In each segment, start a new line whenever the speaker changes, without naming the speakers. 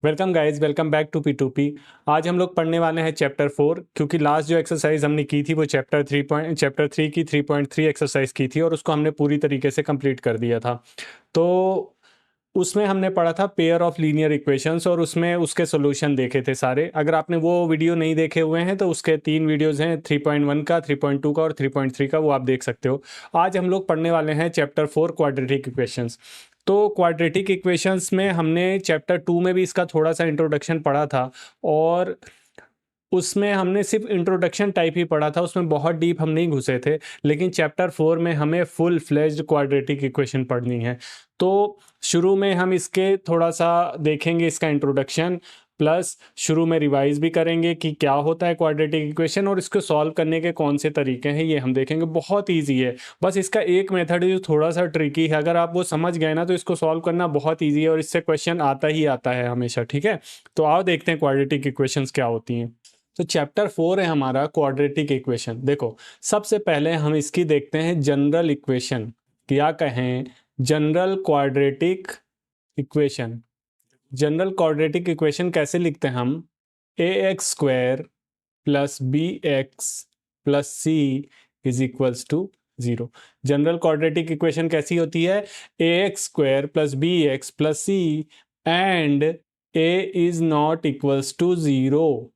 Welcome guys, welcome back to P2P। आज हम लोग पढ़ने वाले हैं चैप्टर 4, क्योंकि लास्ट जो एक्सरसाइज हमने की थी वो चैप्टर 3 की 3.3 एक्सरसाइज की थी और उसको हमने पूरी तरीके से कंप्लीट कर दिया था। तो उसमें हमने पढ़ा था पेयर ऑफ लीनियर इक्वेशंस और उसमें उसके सॉल्यूशन देखे थे सारे। अगर आपने वो वीडियो नहीं देखे हुए हैं तो उसके 3 वीडियोस हैं, 3.1 का, 3.2 का और 3.3 का, वो आप देख सकते हो। आज हम लोग पढ़ने वाले हैं चैप्टर 4 क्वाड्रेटिक इक्वेशंस। तो क्वाड्रेटिक इक्वेशंस में हमने चैप्टर 2 में भी इसका थोड़ा सा इंट्रोडक्शन पढ़ा था और उसमें हमने सिर्फ इंट्रोडक्शन टाइप ही पढ़ा था, उसमें बहुत डीप हम नहीं घुसे थे। लेकिन चैप्टर 4 में हमें फुल फ्लेज्ड क्वाड्रेटिक इक्वेशन पढ़नी है। तो शुरू में हम इसके थोड़ा सा देखेंगे इसका इंट्रोडक्शन, प्लस शुरू में रिवाइज भी करेंगे कि क्या होता है क्वाड्रेटिक इक्वेशन और इसको सॉल्व करने के कौन से तरीके हैं, ये हम देखेंगे। बहुत ईजी है, बस इसका एक मेथड है जो थोड़ा सा ट्रिकी है। अगर आप वो समझ गए ना तो इसको सॉल्व करना बहुत ईजी है और इससे क्वेश्चन आता ही आता है हमेशा। ठीक है, तो आओ देखते हैं क्वाड्रेटिक इक्वेशंस क्या होती हैं। तो चैप्टर 4 है हमारा क्वाड्रेटिक इक्वेशन। देखो, सबसे पहले हम इसकी देखते हैं जनरल इक्वेशन, क्या कहें, general quadratic equation. General quadratic equation कैसे लिखते हैं हम? A x square plus B x plus C is equals to 0। General quadratic equation कैसी होती है? A x square plus B x plus C and A is not equals to 0।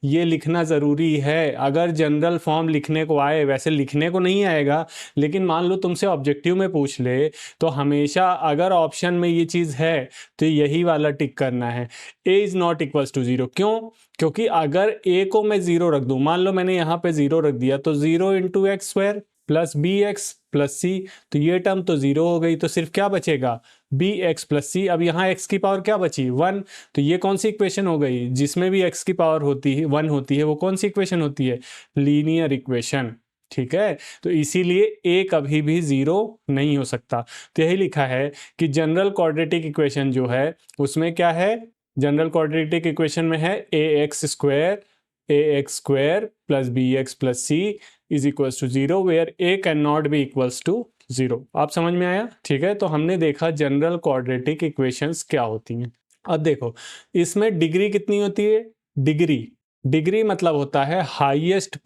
ये लिखना ज़रूरी है। अगर जनरल फॉर्म लिखने को आए, वैसे लिखने को नहीं आएगा, लेकिन मान लो तुमसे ऑब्जेक्टिव में पूछ ले तो हमेशा अगर ऑप्शन में ये चीज़ है तो यही वाला टिक करना है, a is not equals to 0। क्यों? क्योंकि अगर ए को मैं 0 रख दूं, मान लो मैंने यहाँ पे 0 रख दिया, तो 0 into x square plus B x plus C, तो ये टर्म तो 0 हो गई, तो सिर्फ क्या बचेगा? बी एक्स प्लस सी। अब यहाँ एक्स की पावर क्या बची? 1। तो ये कौन सी इक्वेशन हो गई? जिसमें भी एक्स की पावर होती है 1 होती है, वो कौन सी इक्वेशन होती है? Linear equation. ठीक है, तो इसीलिए ए कभी भी 0 नहीं हो सकता। तो यही लिखा है कि जनरल क्वाड्रेटिक इक्वेशन जो है उसमें क्या है? जनरल क्वाड्रेटिक इक्वेशन में है A x square plus B x plus C is equals to 0 where A can not be equals to 0। आप समझ में आया? ठीक है, तो हमने देखा जनरल क्वाड्रेटिक इक्वेशंस क्या होती हैं। अब देखो, इसमें डिग्री कितनी होती है? डिग्री डिग्री मतलब होता है हाईएस्ट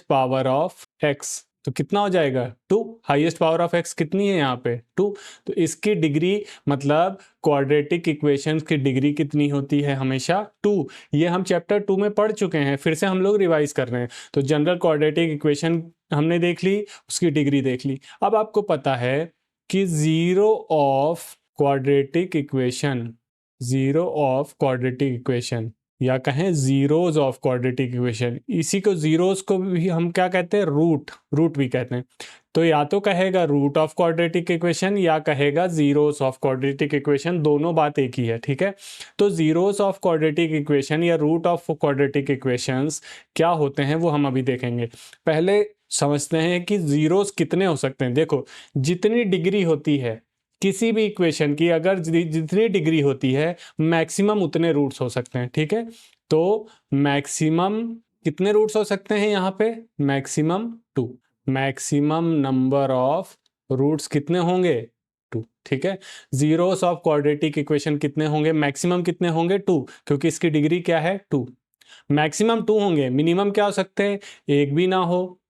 पावर ऑफ एक्स। तो कितना हो जाएगा? 2। हाईएस्ट पावर ऑफ एक्स कितनी है यहाँ पे? 2। तो इसकी डिग्री मतलब क्वाड्रेटिक इक्वेशंस की डिग्री कितनी होती है? हमेशा 2। ये हम चैप्टर 2 में पढ़ चुके हैं, फिर से हम लोग रिवाइज कर रहे हैं। तो जनरल क्वाड्रेटिक इक्वेशन हमने देख ली, उसकी डिग्री देख ली। अब आपको पता है कि जीरो ऑफ क्वाड्रेटिक इक्वेशन या कहें जीरोज ऑफ क्वाड्रेटिक इक्वेशन, इसी को जीरोज को भी हम क्या कहते हैं? रूट भी कहते हैं। तो या तो कहेगा रूट ऑफ क्वाड्रेटिक इक्वेशन या कहेगा जीरोस ऑफ क्वाड्रेटिक इक्वेशन, दोनों बात एक ही है। ठीक है, तो जीरोस ऑफ क्वाड्रेटिक इक्वेशन या रूट ऑफ क्वाड्रेटिक इक्वेशंस क्या होते हैं वो हम अभी देखेंगे। पहले समझते हैं कि जीरोस कितने हो सकते हैं। देखो, जितनी डिग्री होती है किसी भी इक्वेशन की, अगर जितनी डिग्री होती है मैक्सिमम उतने रूट्स हो सकते हैं। ठीक है, तो मैक्सिमम कितने रूट्स हो सकते हैं यहाँ पे? Maximum 2। Maximum number of roots कितने होंगे? 2। ठीक है, जीरोस ऑफ क्वाड्रेटिक इक्वेशन कितने होंगे? मैक्सिमम कितने होंगे? 2, क्योंकि इसकी डिग्री क्या है? 2। मैक्सिमम 2 होंगे, मिनिमम क्या हो सकते हैं? एक भी ना हो,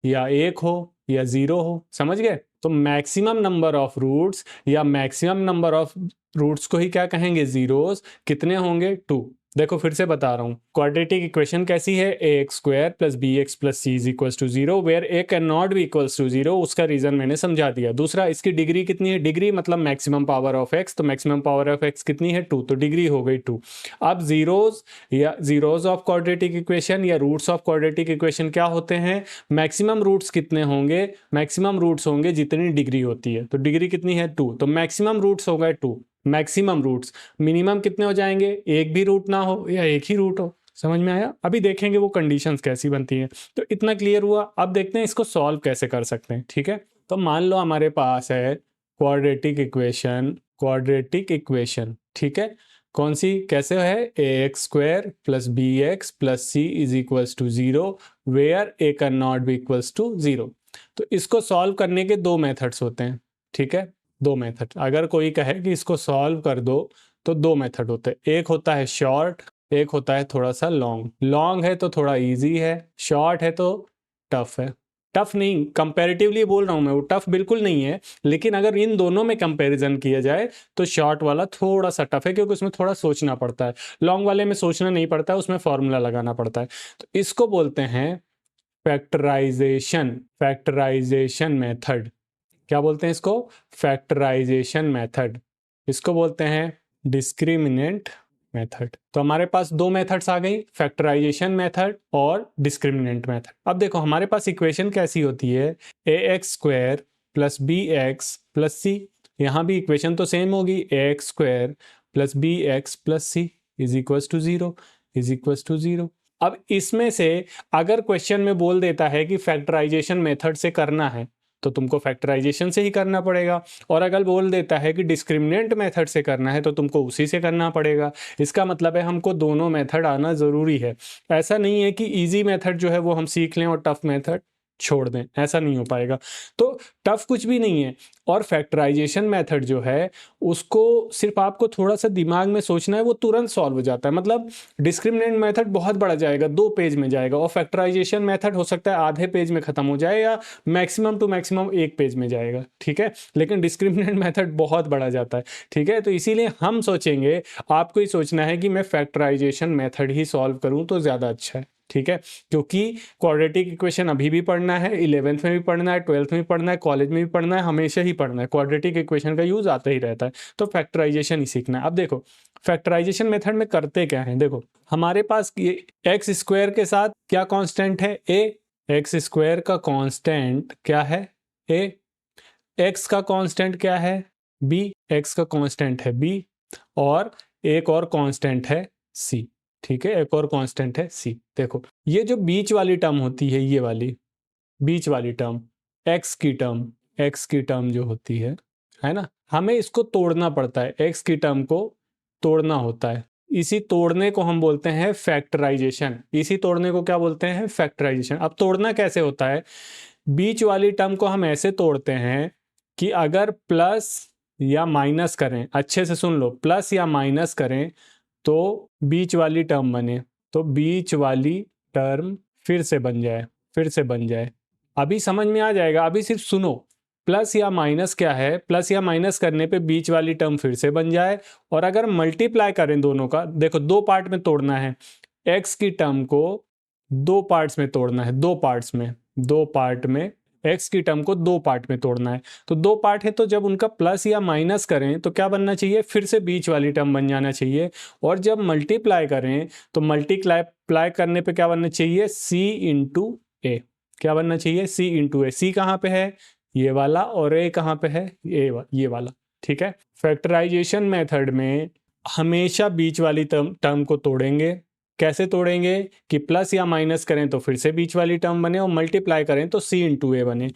या 1 हो, या 0 हो। समझ गए? तो मैक्सिमम नंबर ऑफ रूट्स या मैक्सिमम नंबर ऑफ रूट्स को ही क्या कहेंगे? जीरोस। कितने होंगे? 2। देखो फिर से बता रहा हूं, क्वाड्रेटिक इक्वेशन कैसी है? A x square plus B x plus C is equals to 0 where A can not be equals to 0। उसका रीजन मैंने समझा दिया। दूसरा, इसकी डिग्री कितनी है? डिग्री मतलब मैक्सिमम पावर ऑफ एक्स, तो मैक्सिमम पावर ऑफ एक्स कितनी है? 2, तो डिग्री हो गई 2। अब जीरोज ऑफ क्वाड्रेटिक इक्वेशन या रूट्स ऑफ क्वाड्रेटिक इक्वेशन क्या होते हैं? मैक्सिमम रूट्स कितने होंगे? मैक्सिमम रूट्स होंगे जितनी डिग्री होती है, तो डिग्री कितनी है? 2, तो मैक्सिमम रूट्स हो गए 2। मैक्सिमम रूट्स, मिनिमम कितने हो जाएंगे? एक भी रूट ना हो या एक ही रूट हो। समझ में आया? अभी देखेंगे वो कंडीशंस कैसी बनती हैं। तो इतना क्लियर हुआ। अब देखते हैं इसको सॉल्व कैसे कर सकते हैं। ठीक है, तो मान लो हमारे पास है क्वाड्रेटिक इक्वेशन। ठीक है, कौन सी? कैसे है? A x square plus B x plus C is equals to 0 where A can not be equals to 0। तो इसको सॉल्व करने के 2 मेथड्स होते हैं। ठीक है, 2 मेथड। अगर कोई कहे कि इसको सॉल्व कर दो तो दो मेथड होते हैं, एक होता है शॉर्ट, एक होता है थोड़ा सा लॉन्ग। लॉन्ग है तो थोड़ा इजी है, शॉर्ट है तो टफ है। टफ नहीं, कंपैरेटिवली बोल रहा हूं मैं, वो टफ बिल्कुल नहीं है, लेकिन अगर इन दोनों में कंपैरिजन किया जाए तो शॉर्ट वाला थोड़ा सा टफ है, क्योंकि उसमें थोड़ा सोचना पड़ता है। लॉन्ग वाले में सोचना नहीं पड़ता है, उसमें फॉर्मूला लगाना पड़ता है। तो इसको बोलते हैं फैक्टराइजेशन, फैक्टराइजेशन मेथड। क्या बोलते हैं इसको? Factorisation method. इसको बोलते हैं डिस्क्रिमिनेंट मेथड। तो हमारे पास दो मेथड्स आ गई, फैक्टराइजेशन मेथड और डिस्क्रिमिनेंट मेथड। अब देखो हमारे पास इक्वेशन कैसी होती है, A x square plus B x plus C. यहाँ भी इक्वेशन तो सेम होगी, A x square plus B x plus C is equals to zero, is equals to zero. अब इसमें से अगर क्वेश्चन में बोल देता है कि फैक्टराइजेशन मेथड से करना है तो तुमको फैक्टराइजेशन से ही करना पड़ेगा, और अगर बोल देता है कि डिस्क्रिमिनेंट मेथड से करना है तो तुमको उसी से करना पड़ेगा। इसका मतलब है हमको दोनों मेथड आना ज़रूरी है। ऐसा नहीं है कि इजी मेथड जो है वो हम सीख लें और टफ मेथड छोड़ दें, ऐसा नहीं हो पाएगा। तो टफ कुछ भी नहीं है, और फैक्टराइजेशन मेथड जो है उसको सिर्फ आपको थोड़ा सा दिमाग में सोचना है, वो तुरंत सॉल्व हो जाता है। मतलब डिस्क्रिमिनेंट मेथड बहुत बड़ा जाएगा, 2 पेज में जाएगा, और फैक्टराइजेशन मेथड हो सकता है आधे पेज में खत्म हो जाए या मैक्सिमम टू मैक्सिमम 1 पेज में जाएगा, ठीक है। लेकिन डिस्क्रिमिनेंट मेथड बहुत बड़ा जाता है, ठीक है। तो इसीलिए हम सोचेंगे, आपको ही सोचना है कि मैं फैक्टराइजेशन मेथड ही सॉल्व करूं तो ज़्यादा अच्छा है, ठीक है। क्योंकि क्वाड्रेटिक इक्वेशन अभी भी पढ़ना है, 11th में भी पढ़ना है, 12th में भी पढ़ना है, कॉलेज में भी पढ़ना है, हमेशा ही पढ़ना है। क्वाड्रेटिक इक्वेशन का यूज आता ही रहता है, तो फैक्टराइजेशन ही सीखना है। अब देखो फैक्टराइजेशन मेथड में करते क्या है, देखो हमारे पास ये एक्स स्क्वायर के साथ क्या कांस्टेंट है, ए। एक्स स्क्वायर का कांस्टेंट क्या है, ए। एक्स का कांस्टेंट क्या है, बी। एक्स का कांस्टेंट है बी, और एक और कांस्टेंट है सी, ठीक है। एक और कांस्टेंट है सी। देखो ये जो बीच वाली टर्म होती है, ये वाली बीच वाली टर्म, एक्स की टर्म, एक्स की टर्म जो होती है ना, हमें इसको तोड़ना पड़ता है, एक्स की टर्म को तोड़ना होता है। इसी तोड़ने को हम बोलते हैं फैक्टराइजेशन। इसी तोड़ने को क्या बोलते हैं, फैक्टराइजेशन। अब तोड़ना कैसे होता है, बीच वाली टर्म को हम ऐसे तोड़ते हैं कि अगर प्लस या माइनस करें, अच्छे से सुन लो, प्लस या माइनस करें तो बीच वाली टर्म बने, तो बीच वाली टर्म फिर से बन जाए, फिर से बन जाए। अभी समझ में आ जाएगा, अभी सिर्फ सुनो। प्लस या माइनस क्या है, प्लस या माइनस करने पे बीच वाली टर्म फिर से बन जाए, और अगर मल्टीप्लाई करें दोनों का, देखो 2 पार्ट में तोड़ना है, एक्स की टर्म को 2 पार्ट्स में तोड़ना है, 2 पार्ट्स में, 2 पार्ट में एक्स की टर्म को 2 पार्ट में तोड़ना है। तो 2 पार्ट है, तो जब उनका प्लस या माइनस करें तो क्या बनना चाहिए, फिर से बीच वाली टर्म बन जाना चाहिए। और जब मल्टीप्लाई करें तो मल्टीप्लाई करने पे क्या बनना चाहिए, सी इंटू ए। क्या बनना चाहिए, सी इंटू ए। सी कहाँ पे है, ये वाला, और ए कहाँ पे है, ये वाला, ठीक है। फैक्टराइजेशन मेथड में हमेशा बीच वाली टर्म को तोड़ेंगे। कैसे तोड़ेंगे कि प्लस या माइनस करें तो फिर से बीच वाली टर्म बने, और मल्टीप्लाई करें तो सी इंटू ए बने।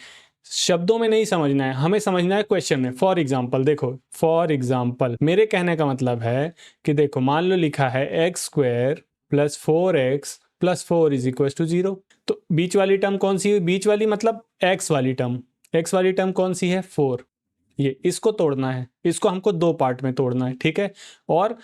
शब्दों में नहीं समझना है, हमें समझना है क्वेश्चन में। फॉर एग्जाम्पल देखो, फॉर एग्जाम्पल मेरे कहने का मतलब है कि देखो मान लो लिखा है x square plus 4x plus 4 is equal to 0। तो बीच वाली टर्म कौन सी है, बीच वाली मतलब एक्स वाली टर्म, एक्स वाली टर्म कौन सी है, 4। ये इसको तोड़ना है, इसको हमको 2 पार्ट में तोड़ना है, ठीक है। और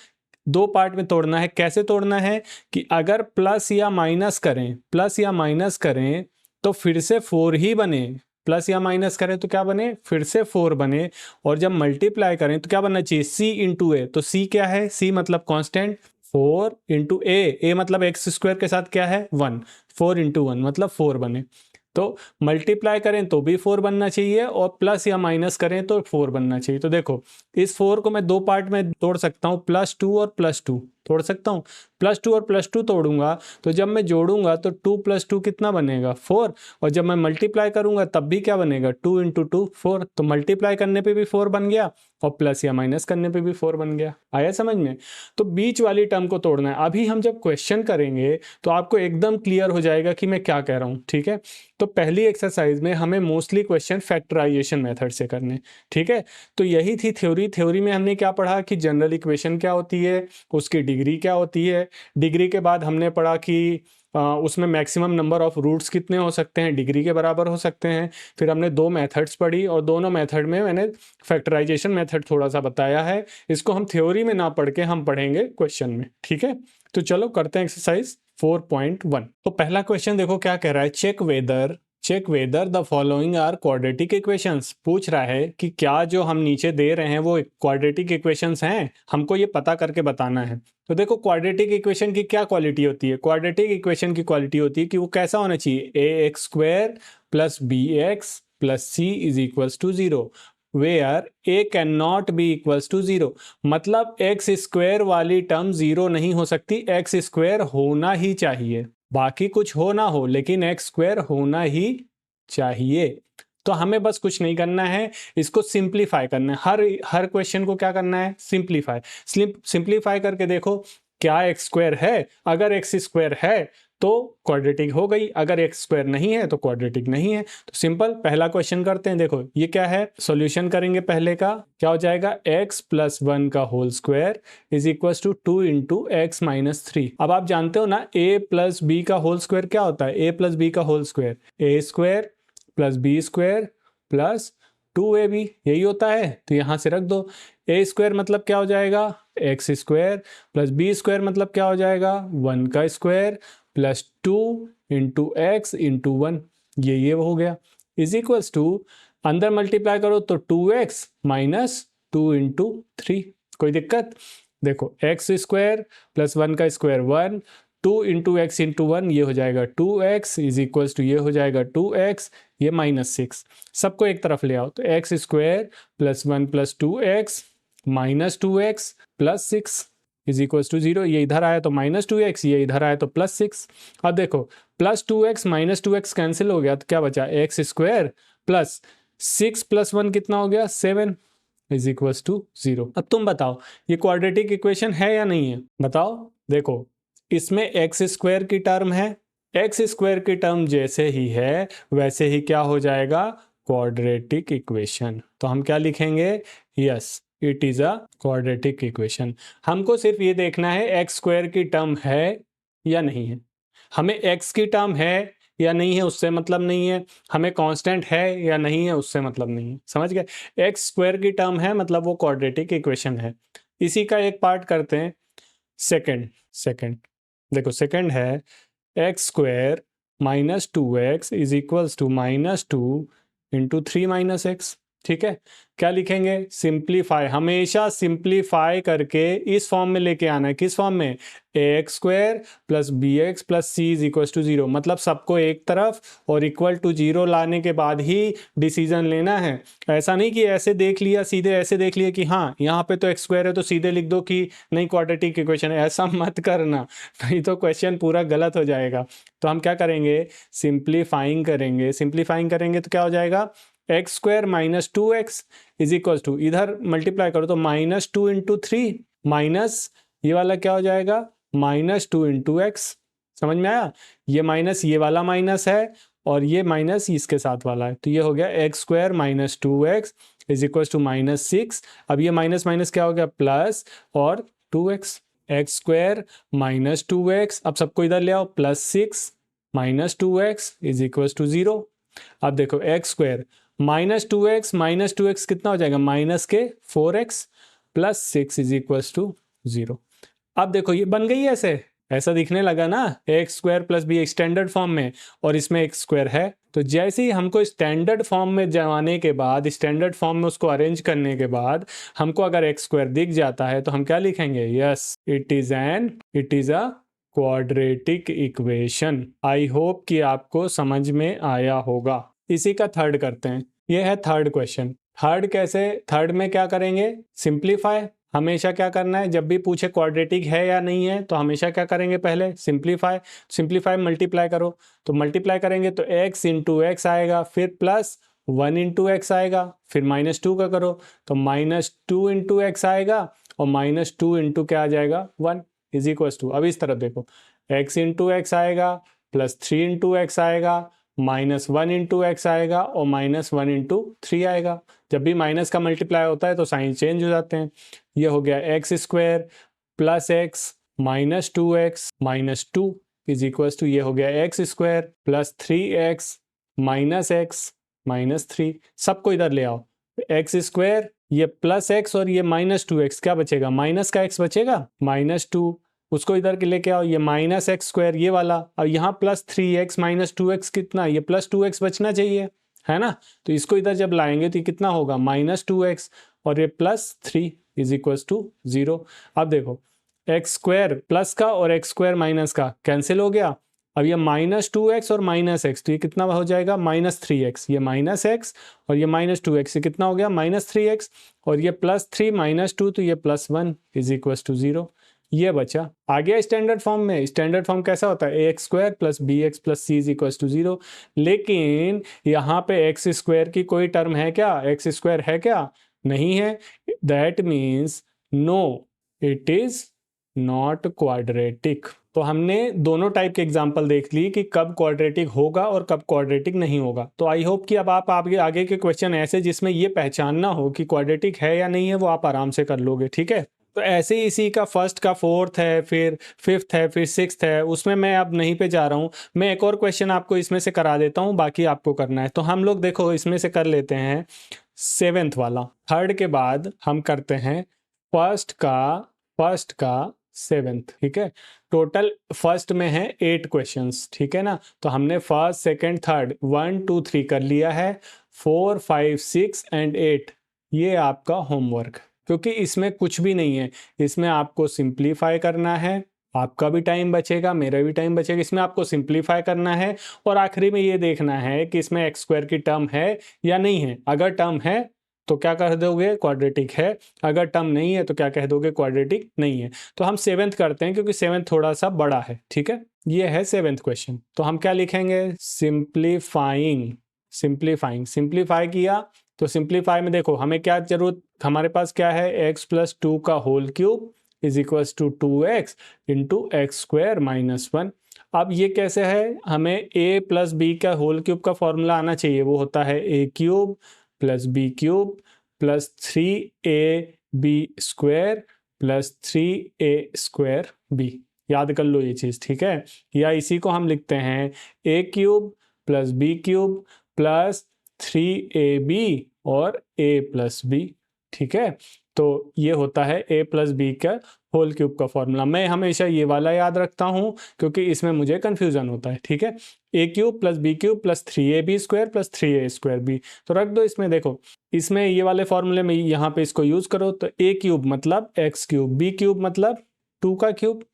2 पार्ट में तोड़ना है, कैसे तोड़ना है कि अगर प्लस या माइनस करें, प्लस या माइनस करें तो फिर से 4 ही बने। प्लस या माइनस करें तो क्या बने, फिर से 4 बने। और जब मल्टीप्लाई करें तो क्या बनना चाहिए, सी इंटू ए। तो सी क्या है, सी मतलब कांस्टेंट, 4 इंटू ए मतलब एक्स स्क्वायर के साथ क्या है 1, 4 इंटू 1 मतलब 4 बने। तो मल्टीप्लाई करें तो भी 4 बनना चाहिए, और प्लस या माइनस करें तो 4 बनना चाहिए। तो देखो इस 4 को मैं 2 पार्ट में तोड़ सकता हूँ, +2 और +2 तोड़ सकता हूँ। +2 और +2 तोड़ूंगा तो जब मैं जोड़ूंगा तो 2 + 2 कितना बनेगा, 4। और जब मैं मल्टीप्लाई करूंगा तब भी क्या बनेगा, 2 इंटू 2 4। तो मल्टीप्लाई करने पे भी 4 बन गया, और प्लस या माइनस करने पे भी 4 बन गया। आया समझ में। तो बीच वाली टर्म को तोड़ना है। अभी हम जब क्वेश्चन करेंगे तो आपको एकदम क्लियर हो जाएगा कि मैं क्या कह रहा हूँ, ठीक है। तो पहली एक्सरसाइज में हमें मोस्टली क्वेश्चन फैक्टराइजेशन मेथड से करने, ठीक है। तो यही थी थ्योरी। थ्योरी में हमने क्या पढ़ा कि जनरल इक्वेशन क्या होती है, उसकी डिग्री क्या होती है। डिग्री के बाद हमने पढ़ा कि उसमें मैक्सिमम नंबर ऑफ रूट्स कितने हो सकते हैं, डिग्री के बराबर हो सकते हैं। फिर हमने 2 मेथड्स पढ़ी और दोनों मेथड में मैंने फैक्टराइजेशन मेथड थोड़ा सा बताया है। इसको हम थ्योरी में ना पढ़ के हम पढ़ेंगे क्वेश्चन में, ठीक है। तो चलो करते हैं एक्सरसाइज 4.1। तो पहला क्वेश्चन देखो क्या कह रहा है, check whether the following are quadratic equations. पूछ रहा है कि क्या जो हम नीचे दे रहे हैं वो क्वाड्रेटिक इक्वेशंस हैं, हमको ये पता करके बताना है। तो देखो क्वाड्रेटिक इक्वेशन की क्या क्वालिटी होती है, क्वाड्रेटिक इक्वेशन की क्वालिटी होती है कि वो कैसा होना चाहिए, A x square plus B x plus C is equals to 0 where A can not be equals to 0। मतलब एक्स स्क्वायर वाली टर्म 0 नहीं हो सकती, एक्स स्क्वायर होना ही चाहिए, बाकी कुछ हो ना हो लेकिन एक्स स्क्वायर होना ही चाहिए। तो हमें बस कुछ नहीं करना है, इसको सिंप्लीफाई करना है। हर क्वेश्चन को क्या करना है, सिंप्लीफाई करके देखो क्या एक्स स्क्वायर है, अगर एक्स स्क्वायर है तो क्वाड्रेटिक हो गई, अगर एक्स स्क्वायर नहीं है तो क्वाड्रेटिक नहीं है। तो सिंपल पहला क्वेश्चन करते हैं। देखो ये क्या है, सॉल्यूशन करेंगे पहले का, क्या हो जाएगा, x प्लस 1 का whole square is equal to 2 into x minus 3। अब आप जानते हो ना a प्लस बी का होल स्क्वायर क्या होता है, a प्लस बी का whole square A square plus B square plus 2ab, यही होता है। तो यहां से रख दो, ए स्क्वायर मतलब क्या हो जाएगा, x square plus B square मतलब क्या हो जाएगा, 1 का square plus 2 into x into 1, ये हो गया, इज इक्वल्स टू अंदर मल्टीप्लाई करो तो 2x माइनस 2 इंटू 3। कोई दिक्कत, देखो एक्स स्क्वायर प्लस 1 का स्क्वायर 1, 2 इंटू एक्स इंटू 1 ये हो जाएगा 2x इज इक्वल्स टू ये हो जाएगा 2x, ये माइनस 6। सबको एक तरफ ले आओ तो x square plus 1 plus 2x minus 2x plus 6 is equals to 0। ये इधर आया तो माइनस 2x, ये इधर आया तो प्लस 6। अब देखो plus 2x minus 2x cancel हो गया तो क्या बचा, एक्स स्क्वायर प्लस 6 प्लस 1 कितना हो गया, 7 इज इक्वल्स टू 0। अब तुम बताओ ये क्वाड्रेटिक इक्वेशन है या नहीं है, बताओ। देखो इसमें एक्स स्क्वायर की टर्म है, एक्स स्क्वायर की टर्म जैसे ही है वैसे ही क्या हो जाएगा, क्वाड्रेटिक इक्वेशन। तो हम क्या लिखेंगे, yes it is a quadratic equation. हमको सिर्फ ये देखना है एक्स स्क्वायर की टर्म है या नहीं है, हमें एक्स की टर्म है या नहीं है उससे मतलब नहीं है, हमें कांस्टेंट है या नहीं है उससे मतलब नहीं है, समझ गए। एक्स स्क्वायर की टर्म है मतलब वो क्वाड्रेटिक इक्वेशन है। इसी का एक पार्ट करते हैं, सेकंड देखो सेकंड है x square minus 2x is equals to minus 2 into 3 minus x. ठीक है, क्या लिखेंगे, सिंप्लीफाई, हमेशा सिंप्लीफाई करके इस फॉर्म में लेके आना है। किस फॉर्म में, x square plus B x plus C is equal to 0। मतलब सबको एक तरफ और इक्वल टू 0 लाने के बाद ही डिसीजन लेना है। ऐसा नहीं कि ऐसे देख लिया, सीधे ऐसे देख लिया कि हाँ यहाँ पे तो एक्स स्क्वायर है तो सीधे लिख दो कि नहीं क्वाड्रेटिक इक्वेशन है, ऐसा मत करना, नहीं तो क्वेश्चन पूरा गलत हो जाएगा। तो हम क्या करेंगे, सिंप्लीफाइंग करेंगे तो क्या हो जाएगा, x square minus 2x is equal to, इधर मल्टीप्लाई करो तो माइनस 2 इंटू 3 माइनस ये वाला क्या हो जाएगा, माइनस 2 इंटू एक्स। समझ में आया, ये माइनस ये वाला माइनस है और ये माइनस इसके साथ वाला है, तो ये हो गया x square minus 2x is equal to minus 6। अब ये माइनस माइनस क्या हो गया, प्लस और 2x, x square minus 2x, अब सबको इधर ले आओ, plus 6 minus 2x is equal to 0। अब देखो एक्स स्क्वायर माइनस 2x कितना हो जाएगा, माइनस के 4x plus 6 is equal to 0। अब देखो ये बन गई है, ऐसा दिखने लगा ना, x square plus b standard form में और इसमें एक्स स्क्वायर है। तो जैसे ही हमको स्टैंडर्ड फॉर्म में जमाने के बाद, स्टैंडर्ड फॉर्म में उसको अरेंज करने के बाद हमको अगर एक्स स्क्वायर दिख जाता है तो हम क्या लिखेंगे, yes it is a quadratic equation. I hope कि आपको समझ में आया होगा। इसी का थर्ड करते हैं, ये है थर्ड क्वेश्चन। थर्ड में क्या करेंगे, सिंप्लीफाई। हमेशा क्या करना है, जब भी पूछे क्वाड्रेटिक है या नहीं है तो हमेशा क्या करेंगे, पहले सिंप्लीफाई मल्टीप्लाई करो। तो मल्टीप्लाई करेंगे तो x इंटू एक्स आएगा, फिर प्लस 1 इंटू एक्स आएगा, फिर माइनस 2 का करो तो माइनस 2 इंटू एक्स आएगा और माइनस 2 इंटू क्या आ जाएगा, 1 इज इक्वल टू, अब इस तरफ देखो, x इंटू एक्स आएगा प्लस 3 इंटू एक्स आएगा माइनस 1 इंटू एक्स आएगा और माइनस 1 इंटू 3 आएगा। जब भी माइनस का मल्टीप्लाई होता है तो साइन चेंज हो जाते हैं। ये हो गया x square plus x minus 2x minus 2 is equal to ये हो गया x square plus 3x minus x minus 3, सबको इधर ले आओ, एक्स स्क्वायर ये प्लस एक्स और ये माइनस 2x, क्या बचेगा माइनस का x बचेगा -2, उसको इधर के लेके आओ, ये माइनस एक्स स्क्वायर ये वाला, और यहाँ प्लस 3x माइनस 2x कितना, ये प्लस 2x बचना चाहिए है ना, तो इसको इधर जब लाएंगे तो ये कितना होगा -2x और ये +3 इज इक्वल टू 0। अब देखो एक्स स्क्वायर प्लस का और एक्स स्क्वायर माइनस का कैंसिल हो गया, अब ये -2x और -x, तो ये कितना हो जाएगा -3x, ये -x और ये -2x, ये कितना हो गया -3x और ये +3 -2, तो ये +1 इज इक्वल टू 0। ये बचा। आ गया स्टैंडर्ड फॉर्म में। स्टैंडर्ड फॉर्म कैसा होता है, ax square plus bx plus c is equal to 0। लेकिन यहाँ पे एक्स स्क्वायर की कोई टर्म है क्या, एक्स स्क्वायर है क्या, नहीं है, that means no it is not quadratic. तो हमने दोनों टाइप के एग्जाम्पल देख ली कि कब क्वाड्रेटिक होगा और कब क्वाड्रेटिक नहीं होगा। तो आई होप कि अब आप आगे के क्वेश्चन ऐसे जिसमें ये पहचानना हो कि क्वाड्रेटिक है या नहीं है वो आप आराम से कर लोगे, ठीक है। तो ऐसे ही इसी का फर्स्ट का फोर्थ है, फिर फिफ्थ है, फिर सिक्स्थ है, उसमें मैं अब नहीं पे जा रहा हूँ। मैं एक और क्वेश्चन आपको इसमें से करा देता हूँ, बाकी आपको करना है। तो हम लोग देखो इसमें से कर लेते हैं सेवेंथ वाला, थर्ड के बाद हम करते हैं फर्स्ट का सेवेंथ, ठीक है। टोटल फर्स्ट में है 8 क्वेश्चंस, ठीक है ना। तो हमने फर्स्ट सेकंड थर्ड 1 2 3 कर लिया है, 4 5 6 एंड 8 ये आपका होमवर्क, क्योंकि इसमें कुछ भी नहीं है, इसमें आपको सिंप्लीफाई करना है, आपका भी टाइम बचेगा मेरा भी टाइम बचेगा, इसमें आपको सिंप्लीफाई करना है और आखिरी में ये देखना है कि इसमें एक्स स्क्वायर की टर्म है या नहीं है। अगर टर्म है तो क्या कह दोगे, क्वाड्रेटिक है, अगर टर्म नहीं है तो क्या कह दोगे, क्वाड्रेटिक नहीं है। तो हम सेवेंथ करते हैं क्योंकि सेवेंथ थोड़ा सा बड़ा है, ठीक है। ये है सेवेंथ क्वेश्चन। तो हम क्या लिखेंगे, सिंप्लीफाई किया। तो सिंप्लीफाई में देखो हमें क्या जरूरत, हमारे पास क्या है, x प्लस 2 का whole cube is equal to 2x into x square minus 1। अब ये कैसे है, हमें a प्लस बी का होल क्यूब का फॉर्मूला आना चाहिए, वो होता है a cube plus b cube plus 3ab square plus 3a square b। याद कर लो ये चीज़, ठीक है। या इसी को हम लिखते हैं a cube plus b cube plus 3ab और a प्लस बी, ठीक है। तो ये होता है a प्लस बी का होल क्यूब का फॉर्मूला। मैं हमेशा ये वाला याद रखता हूँ क्योंकि इसमें मुझे कंफ्यूजन होता है, ठीक है। a cube plus b cube plus 3ab square plus 3a square b, तो रख दो इसमें। देखो इसमें ये वाले फॉर्मूले में यहाँ पे इसको यूज करो, तो a क्यूब मतलब x क्यूब, b क्यूब मतलब 2 का cube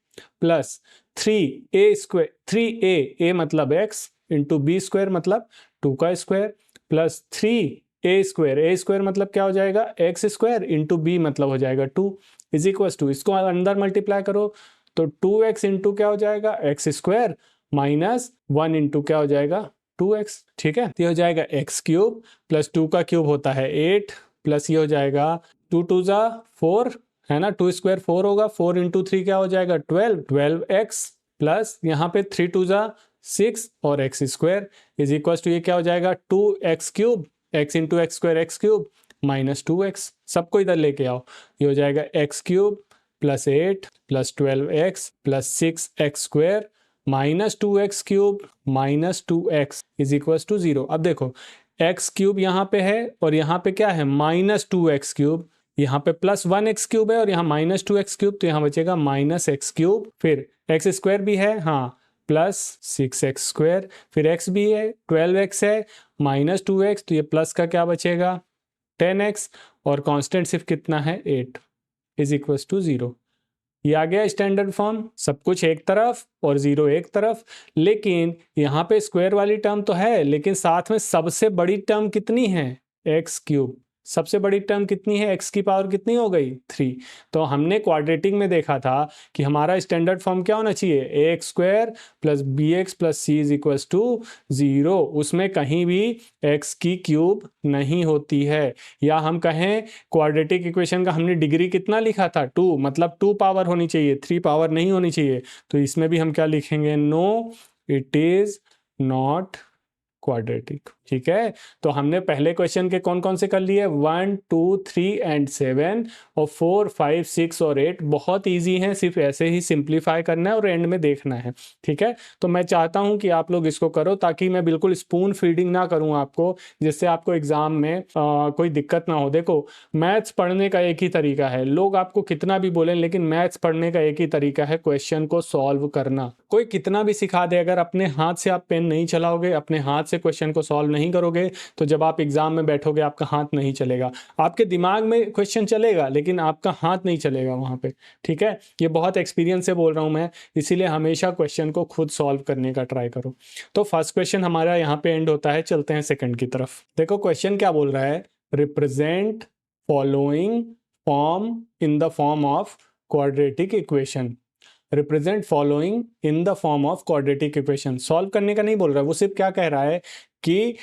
plus 3a square, 3a मतलब x इंटू बी स्क्वायर मतलब 2 का स्क्वायर प्लस 3a स्क्वायर मतलब क्या हो जाएगा, एक्स स्क्वायर इंटू बी मतलब हो जाएगा 2 इज इक्वल टू, इसको अंदर मल्टीप्लाई करो तो 2x इंटू क्या हो जाएगा, एक्स स्क्वायर माइनस 1 इंटू क्या हो जाएगा 2x, ठीक है। ये हो जाएगा x क्यूब प्लस 2 का क्यूब होता है 8 प्लस ये हो जाएगा 2 2 जा 4 है ना, 2 स्क्वायर 4 होगा, 4 इंटू 3 क्या हो जाएगा 12x प्लस यहाँ पे 3 2 जा 6 और x square is equal to ये क्या हो जाएगा 2x cube, x into x square x cube minus 2x। सबको इधर लेके आओ, ये हो जाएगा x cube plus 8 plus 12x plus 6x square minus 2x cube minus 2x is equal to 0। अब देखो x क्यूब यहाँ पे है और यहाँ पे क्या है माइनस 2x क्यूब, यहाँ पे प्लस 1x क्यूब है और यहाँ माइनस 2x क्यूब, तो यहाँ बचेगा माइनस x क्यूब, फिर x स्क्वायर भी है हाँ प्लस 6x स्क्वायर, फिर x भी है 12x है माइनस 2x, तो ये प्लस का क्या बचेगा 10x और कांस्टेंट सिर्फ कितना है 8 इज इक्वल टू 0। ये आ गया स्टैंडर्ड फॉर्म, सब कुछ एक तरफ और 0 एक तरफ। लेकिन यहाँ पे स्क्वायर वाली टर्म तो है, लेकिन साथ में सबसे बड़ी टर्म कितनी है, एक्स क्यूब। सबसे बड़ी टर्म कितनी है, x की पावर कितनी हो गई 3। तो हमने क्वाड्रेटिक में देखा था कि हमारा स्टैंडर्ड फॉर्म क्या होना चाहिए, ax square plus bx plus c is equal to 0। उसमें कहीं भी x की क्यूब नहीं होती है। या हम कहें क्वाड्रेटिक इक्वेशन का हमने डिग्री कितना लिखा था 2, मतलब 2 पावर होनी चाहिए, 3 पावर नहीं होनी चाहिए। तो इसमें भी हम क्या लिखेंगे, no it is not quadratic. ठीक है, तो हमने पहले क्वेश्चन के कौन कौन से कर लिए, 1 2 3 एंड 7 और 4 5 6 और 8 बहुत इजी हैं, सिर्फ ऐसे ही सिंप्लीफाई करना है और एंड में देखना है। ठीक है, तो मैं चाहता हूं कि आप लोग इसको करो ताकि मैं बिल्कुल स्पून फीडिंग ना करूं आपको, जिससे आपको एग्जाम में कोई दिक्कत ना हो। देखो, मैथ्स पढ़ने का एक ही तरीका है, लोग आपको कितना भी बोलें, लेकिन मैथ्स पढ़ने का एक ही तरीका है, क्वेश्चन को सॉल्व करना। कोई कितना भी सिखा दे, अगर अपने हाथ से आप पेन नहीं चलाओगे, अपने हाथ से क्वेश्चन को सॉल्व नहीं करोगे, तो जब आप एग्जाम में बैठोगे आपका हाथ नहीं चलेगा। आपके दिमाग में क्वेश्चन चलेगा लेकिन आपका हाथ नहीं चलेगा वहां पे। ठीक है, ये बहुत एक्सपीरियंस से बोल रहा हूं मैं, इसीलिए हमेशा क्वेश्चन को खुद सॉल्व करने का ट्राई करो। तो फर्स्ट क्वेश्चन हमारा यहाँ पे एंड होता है, चलते हैं सेकंड की तरफ। देखो क्वेश्चन क्या बोल रहा है, represent following form in the form of quadratic equation. Represent following in the form of quadratic equation. Solve करने का नहीं बोल रहा है, वो सिर्फ क्या कह रहा है कि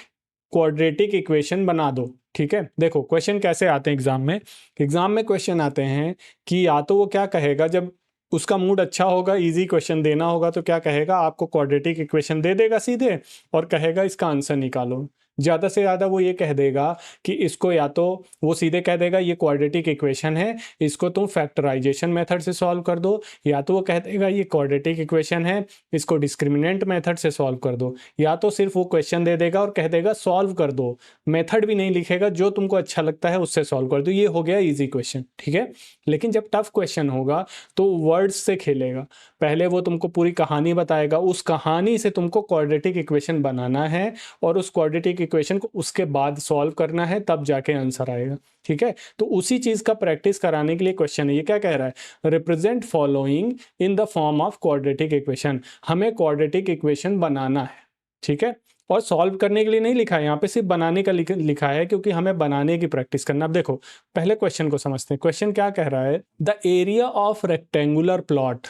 क्वाड्रेटिक इक्वेशन बना दो। ठीक है, देखो क्वेश्चन कैसे आते हैं एग्जाम में। एग्जाम में क्वेश्चन आते हैं कि या तो वो क्या कहेगा, जब उसका मूड अच्छा होगा, इजी क्वेश्चन देना होगा, तो क्या कहेगा, आपको क्वाड्रेटिक इक्वेशन दे देगा सीधे और कहेगा इसका आंसर निकालो। ज़्यादा से ज़्यादा वो ये कह देगा कि इसको, या तो वो सीधे कह देगा ये क्वाड्रेटिक इक्वेशन है, इसको तुम फैक्टराइजेशन मेथड से सॉल्व कर दो, या तो वो कह देगा ये क्वाड्रेटिक इक्वेशन है, इसको डिस्क्रिमिनेंट मेथड से सॉल्व कर दो, या तो सिर्फ वो क्वेश्चन दे देगा और कह देगा सॉल्व कर दो, मेथड भी नहीं लिखेगा, जो तुमको अच्छा लगता है उससे सॉल्व कर दो। ये हो गया ईजी क्वेश्चन। ठीक है, लेकिन जब टफ क्वेश्चन होगा तो वर्ड्स से खेलेगा। पहले वो तुमको पूरी कहानी बताएगा, उस कहानी से तुमको क्वाड्रेटिक इक्वेशन बनाना है और उस क्वाड्रेटिक इक्वेशन को उसके बाद सॉल्व करना है, तब जाके आंसर आएगा। ठीक है, तो उसी चीज का प्रैक्टिस कराने के लिए क्वेश्चन है। ये क्या कह रहा है, represent following in the form of quadratic equation. हमें क्वाड्रेटिक इक्वेशन बनाना है। ठीक है, और सॉल्व करने के लिए नहीं लिखा है यहाँ पे, सिर्फ बनाने का लिखा है, क्योंकि हमें बनाने की प्रैक्टिस करना। अब देखो पहले क्वेश्चन को समझते हैं। क्वेश्चन क्या कह रहा है, the area of rectangular plot.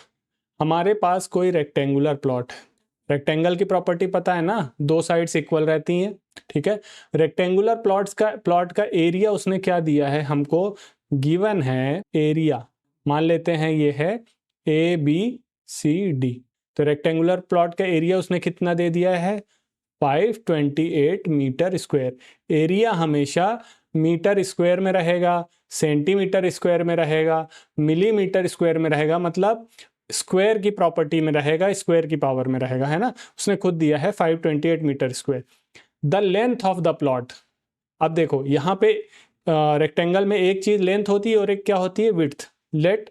हमारे पास कोई रेक्टेंगुलर प्लॉट है। रेक्टेंगल की प्रॉपर्टी पता है ना, दो साइड्स इक्वल रहती हैं। ठीक है, रेक्टेंगुलर प्लॉट का एरिया उसने क्या दिया है हमको, गिवन है एरिया, मान लेते हैं ये है ABCD। तो रेक्टेंगुलर प्लॉट का एरिया उसने कितना दे दिया है, 528 मीटर स्क्वायर। एरिया हमेशा मीटर स्क्वायर में रहेगा, सेंटीमीटर स्क्वायर में रहेगा, मिलीमीटर स्क्वायर में रहेगा, मतलब स्क्वायर की प्रॉपर्टी में रहेगा, स्क्वायर की पावर में रहेगा, है ना। उसने खुद दिया है 528 metre square. The length of the plot. अब देखो यहाँ पे रेक्टेंगल में एक चीज लेंथ होती है और एक क्या होती है, विड्थ। लेट,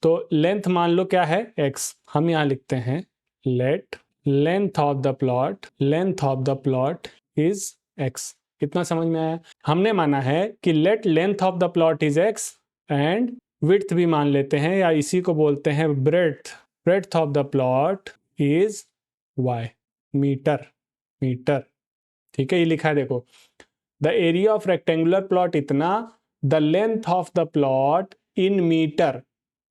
तो लेंथ मान लो क्या है, x। हम यहाँ लिखते हैं let length of the plot is x। कितना समझ में आया। हमने माना है कि let length of the plot is x and width भी मान लेते हैं, या इसी को बोलते हैं breadth of the plot is y, metre. ठीक है, ये लिखा है देखो, the area of rectangular plot इतना, the length of the plot in metre,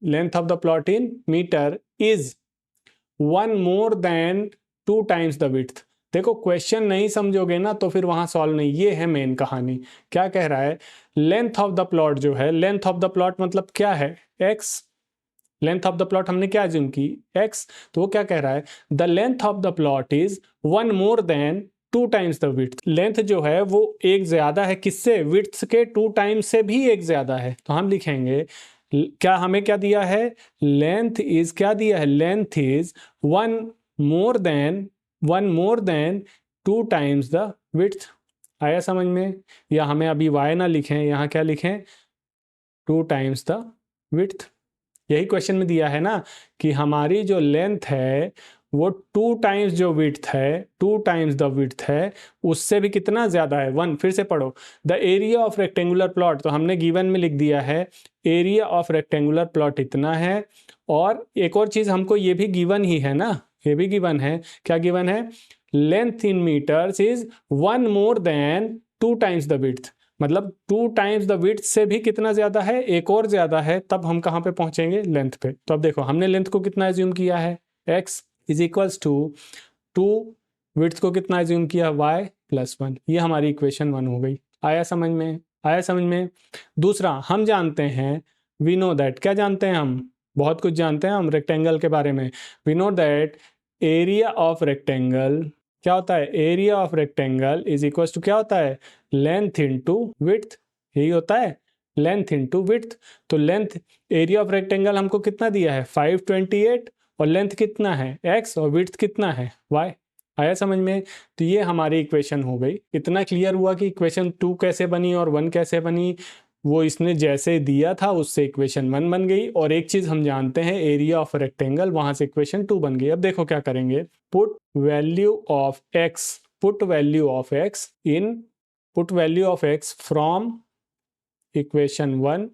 length of the plot in metre is 1 more than 2 times the width. देखो question नहीं समझोगे ना तो फिर वहां सॉल्व नहीं। ये है मेन कहानी। क्या कह रहा है, लेंथ ऑफ द प्लॉट जो है, लेंथ ऑफ द प्लॉट मतलब क्या है, x। Length of the plot हमने क्या अज्यूम की, x। तो वो क्या कह रहा है, the length of the plot is 1 more than 2 times the width. Length जो है वो एक ज्यादा है, किससे, विड्थ के 2 times से भी एक ज्यादा है। तो हम लिखेंगे, क्या हमें क्या दिया है, लेंथ इज, क्या दिया है, length is 1 more than 2 times the width. आया समझ में। या हमें अभी y ना लिखें, यहाँ क्या लिखें, 2 times द विड्थ। यही क्वेश्चन में दिया है ना कि हमारी जो लेंथ है वो 2 टाइम्स जो विड्थ है, 2 टाइम्स द विड्थ है, उससे भी कितना ज्यादा है, 1। फिर से पढ़ो, the area of rectangular plot, तो हमने गिवन में लिख दिया है एरिया ऑफ रेक्टेंगुलर प्लॉट इतना है। और एक और चीज हमको ये भी गिवन ही है ना, ये भी गिवन है, क्या गिवन है, length in metres is 1 more than 2 times the width. मतलब 2 टाइम्स द विड्थ से भी कितना ज्यादा है, एक और ज्यादा है। तब हम कहाँ पे पहुंचेंगे, लेंथ पे। तो अब देखो हमने लेंथ को कितना एज्यूम किया है, x is equals to 2, width को कितना एज्यूम किया, y प्लस 1। ये हमारी इक्वेशन 1 हो गई। आया समझ में। दूसरा हम जानते हैं, वी नो दैट, क्या जानते हैं हम, बहुत कुछ जानते हैं हम रेक्टेंगल के बारे में। We know that area of rectangle क्या होता है, area of rectangle is equal to क्या होता है, लेंथ इनटू विड्थ, यही होता है, लेंथ इनटू विड्थ। तो लेंथ, एरिया ऑफ रेक्टेंगल हमको कितना दिया है 528, और लेंथ कितना है x, और विड्थ कितना है y। आया समझ में? तो ये हमारी इक्वेशन हो गई। इतना क्लियर हुआ कि इक्वेशन 2 कैसे बनी और 1 कैसे बनी। वो इसने जैसे दिया था उससे इक्वेशन 1 बन गई, और एक चीज हम जानते हैं, एरिया ऑफ रेक्टेंगल, वहां से इक्वेशन 2 बन गई। अब देखो क्या करेंगे, put value of x, put value of x in, put value of x from equation 1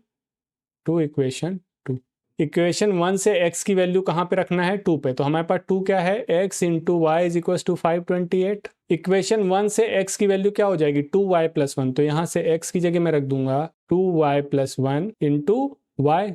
to equation 2। Equation 1 से x की वैल्यू कहाँ पे रखना है, 2 पे। तो हमारे पास 2 क्या है, x into y is equal to 528। Equation 1 से x की वैल्यू क्या हो जाएगी, 2y प्लस 1। तो यहाँ से x की जगह मैं रख दूंगा 2y plus 1 into y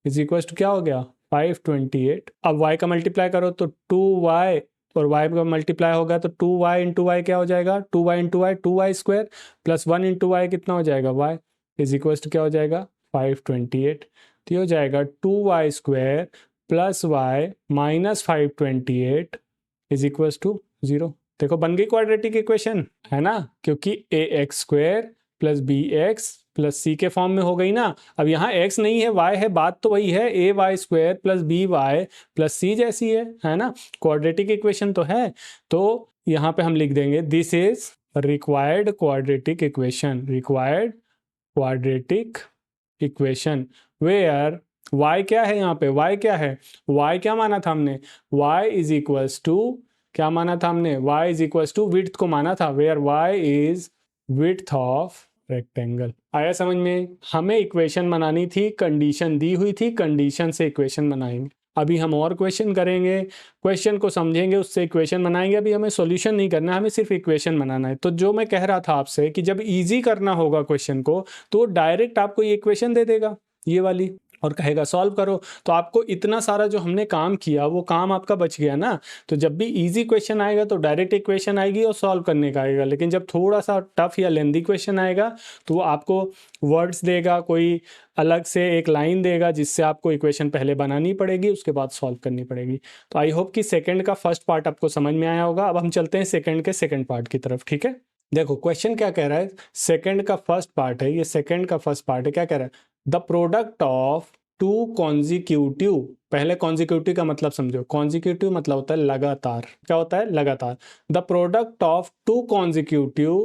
is equal to क्या हो गया 528। अब y का मल्टीप्लाई करो तो 2y, और y का मल्टीप्लाई होगा तो 2y इंटू वाई क्या हो जाएगा, 2y into y 2y square, plus 1 into y कितना हो जाएगा y इज इक्वल टू क्या हो जाएगा 528। तो ये हो जाएगा 2y square plus y minus 528 is equal to 0। देखो बन गई क्वाड्रेटिक इक्वेशन, है ना, क्योंकि a x square plus B x plus c के फॉर्म में हो गई ना। अब यहाँ x नहीं है, y है, बात तो वही है, a y square plus b y plus c जैसी है ना, क्वाड्रेटिक इक्वेशन तो है। तो यहाँ पे हम लिख देंगे this is required quadratic equation, required quadratic equation where y क्या है, यहाँ पे y क्या है, y क्या माना था हमने, y इज इक्वल्स टू, क्या माना था हमने, y is equals to width को माना था, where y is width of rectangle. आया समझ में? हमें इक्वेशन बनानी थी, कंडीशन दी हुई थी, कंडीशन से इक्वेशन बनाएंगे। अभी हम और क्वेश्चन करेंगे, क्वेश्चन को समझेंगे, उससे इक्वेशन बनाएंगे। अभी हमें सॉल्यूशन नहीं करना, हमें सिर्फ इक्वेशन बनाना है। तो जो मैं कह रहा था आपसे कि जब इजी करना होगा क्वेश्चन को, तो डायरेक्ट आपको ये इक्वेशन दे देगा, ये वाली, और कहेगा सॉल्व करो। तो आपको इतना सारा जो हमने काम किया वो काम आपका बच गया ना। तो जब भी इजी क्वेश्चन आएगा तो डायरेक्ट इक्वेशन आएगी और सॉल्व करने का आएगा, लेकिन जब थोड़ा सा टफ या लेंदी क्वेश्चन आएगा तो वो आपको वर्ड्स देगा, कोई अलग से एक लाइन देगा जिससे आपको इक्वेशन पहले बनानी पड़ेगी, उसके बाद सॉल्व करनी पड़ेगी। तो आई होप कि सेकंड का फर्स्ट पार्ट आपको समझ में आया होगा। अब हम चलते हैं सेकंड के सेकंड पार्ट की तरफ, ठीक है। देखो क्वेश्चन क्या कह रहा है, सेकंड का फर्स्ट पार्ट है ये, सेकंड का फर्स्ट पार्ट है, क्या कह रहा है, the product of two consecutive, पहले कॉन्जिक्यूटिव का मतलब समझो, कॉन्जिक्यूटिव मतलब होता है लगातार, क्या होता है, लगातार। The product of two consecutive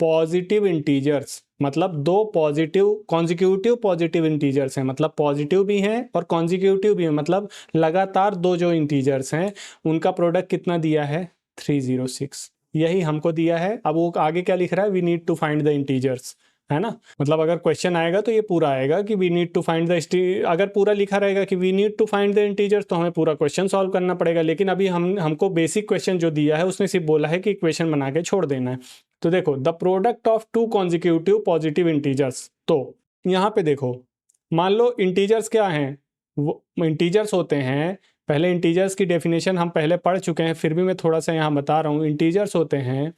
positive integers, मतलब दो पॉजिटिव कॉन्जिक्यूटिव पॉजिटिव इंटीजर्स हैं, मतलब पॉजिटिव भी हैं और कॉन्जिक्यूटिव भी हैं, मतलब लगातार दो जो इंटीजर्स हैं उनका प्रोडक्ट कितना दिया है 306, यही हमको दिया है। अब वो आगे क्या लिख रहा है, we need to find the integers, है ना। मतलब अगर क्वेश्चन आएगा तो ये पूरा आएगा कि we need to find the, अगर पूरा लिखा रहेगा कि we need to find the integers तो हमें पूरा क्वेश्चन सॉल्व करना पड़ेगा। लेकिन अभी हमको बेसिक क्वेश्चन जो दिया है उसने सिर्फ बोला है कि इक्वेशन बना के छोड़ देना है। तो देखो the product of two consecutive positive integers, तो यहाँ पे देखो मान लो इंटीजर्स क्या हैं, वो इंटीजर्स होते हैं, पहले इंटीजर्स की डेफिनेशन हम पहले पढ़ चुके हैं, फिर भी मैं थोड़ा सा यहाँ बता रहा हूँ। इंटीजर्स होते हैं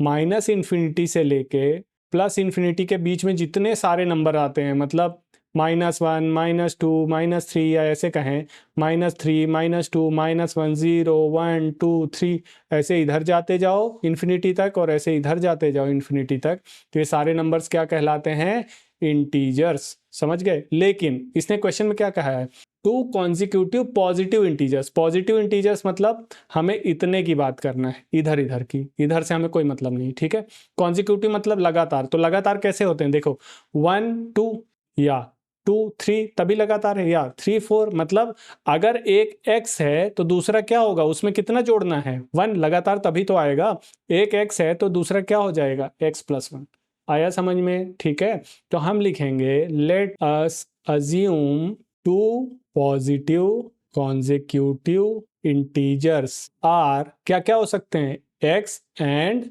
माइनस इन्फिनिटी से लेके प्लस इन्फिनिटी के बीच में जितने सारे नंबर आते हैं, मतलब -1 -2 -3, या ऐसे कहें -3 -2 -1 0 1 2 3, ऐसे इधर जाते जाओ इन्फिनिटी तक और ऐसे इधर जाते जाओ इन्फिनिटी तक। तो ये सारे नंबर्स क्या कहलाते हैं, इंटीजर्स, समझ गए। लेकिन इसने क्वेश्चन में क्या कहा है, two consecutive positive integers, positive integers मतलब हमें इतने की बात करना है, इधर इधर की, इधर से हमें कोई मतलब नहीं, ठीक है। कॉन्जिक्यूटिव मतलब लगातार, तो लगातार कैसे होते हैं, देखो 1 2 या 2 3 तभी लगातार है, या 3 4, मतलब अगर एक x है तो दूसरा क्या होगा, उसमें कितना जोड़ना है 1, लगातार तभी तो आएगा। एक x है तो दूसरा क्या हो जाएगा x + 1। आया समझ में, ठीक है। तो हम लिखेंगे let us assume two positive consecutive integers are, क्या क्या हो सकते हैं, x एंड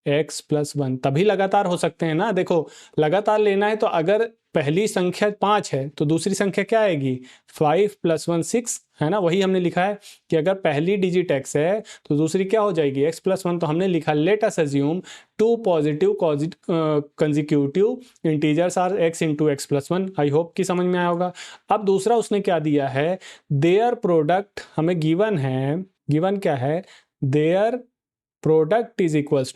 x + 1, तभी लगातार हो सकते हैं ना। देखो लगातार लेना है तो अगर पहली संख्या 5 है तो दूसरी संख्या क्या आएगी, 5 + 1 6, है ना। वही हमने लिखा है कि अगर पहली डिजिट x है तो दूसरी क्या हो जाएगी x + 1। तो हमने लिखा let us assume two positive consecutive integers are x × x + 1। I hope कि समझ में आया होगा। अब दूसरा उसने क्या दिया है, देयर प्रोडक्ट हमें गिवन है, गिवन क्या है, their product is equals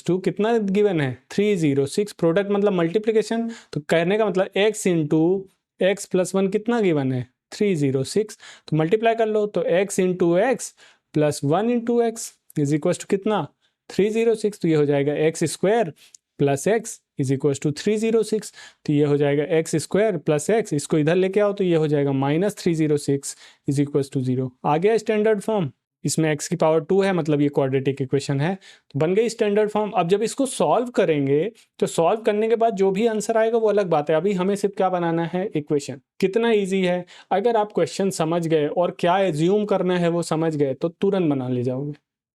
to कितना गिवन है 306, प्रोडक्ट मतलब मल्टीप्लिकेशन, तो कहने का मतलब x इंटू एक्स प्लस 1 कितना गिवन है 306, तो मल्टीप्लाई कर लो, तो x into x plus 1 into x is equals to कितना 306, तो ये हो जाएगा x square plus x is equals to 306, तो ये हो जाएगा एक्स स्क्वायर प्लस एक्स, इसको इधर लेके आओ तो ये हो जाएगा माइनस 306 इज इक्वल्स टू 0। आ गया स्टैंडर्ड फॉर्म, इसमें x की पावर 2 है, मतलब ये क्वाड्रेटिक इक्वेशन है, तो बन गई स्टैंडर्ड फॉर्म। अब जब इसको सॉल्व करेंगे तो सॉल्व करने के बाद जो भी आंसर आएगा वो अलग बात है, अभी हमें सिर्फ क्या बनाना है इक्वेशन। कितना इजी है, अगर आप क्वेश्चन समझ गए और क्या एज्यूम करना है वो समझ गए तो तुरंत बना ले जाओगे।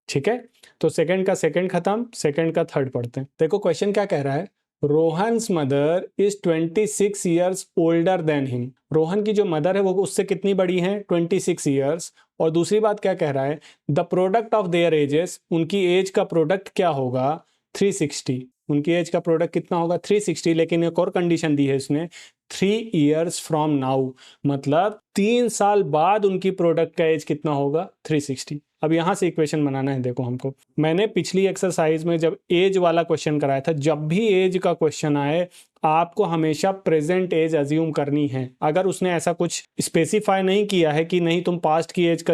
ठीक है, तो सेकंड का सेकंड खत्म, सेकंड का थर्ड पढ़ते हैं। देखो क्वेश्चन क्या कह रहा है, Rohan's mother is 26 years older than him. Rohan की जो मदर है वो उससे कितनी बड़ी है 26 ईयर्स। और दूसरी बात क्या कह रहा है, the product of their edges, उनकी एज का प्रोडक्ट क्या होगा 360, उनकी एज का प्रोडक्ट कितना होगा 360, लेकिन एक और कंडीशन दी है इसने 3 ईयर्स फ्रॉम नाउ, मतलब 3 साल बाद उनकी प्रोडक्ट का एज कितना होगा 360। अब यहां से इक्वेशन बनाना है। देखो हमको, मैंने पिछली एक्सरसाइज में जब एज वाला क्वेश्चन कराया था, जब भी एज का क्वेश्चन आए आपको हमेशा प्रेजेंट एज अज्यूम करनी है। अगर उसने ऐसा कुछ स्पेसिफाई नहीं किया है कि नहीं तुम पास्ट की एज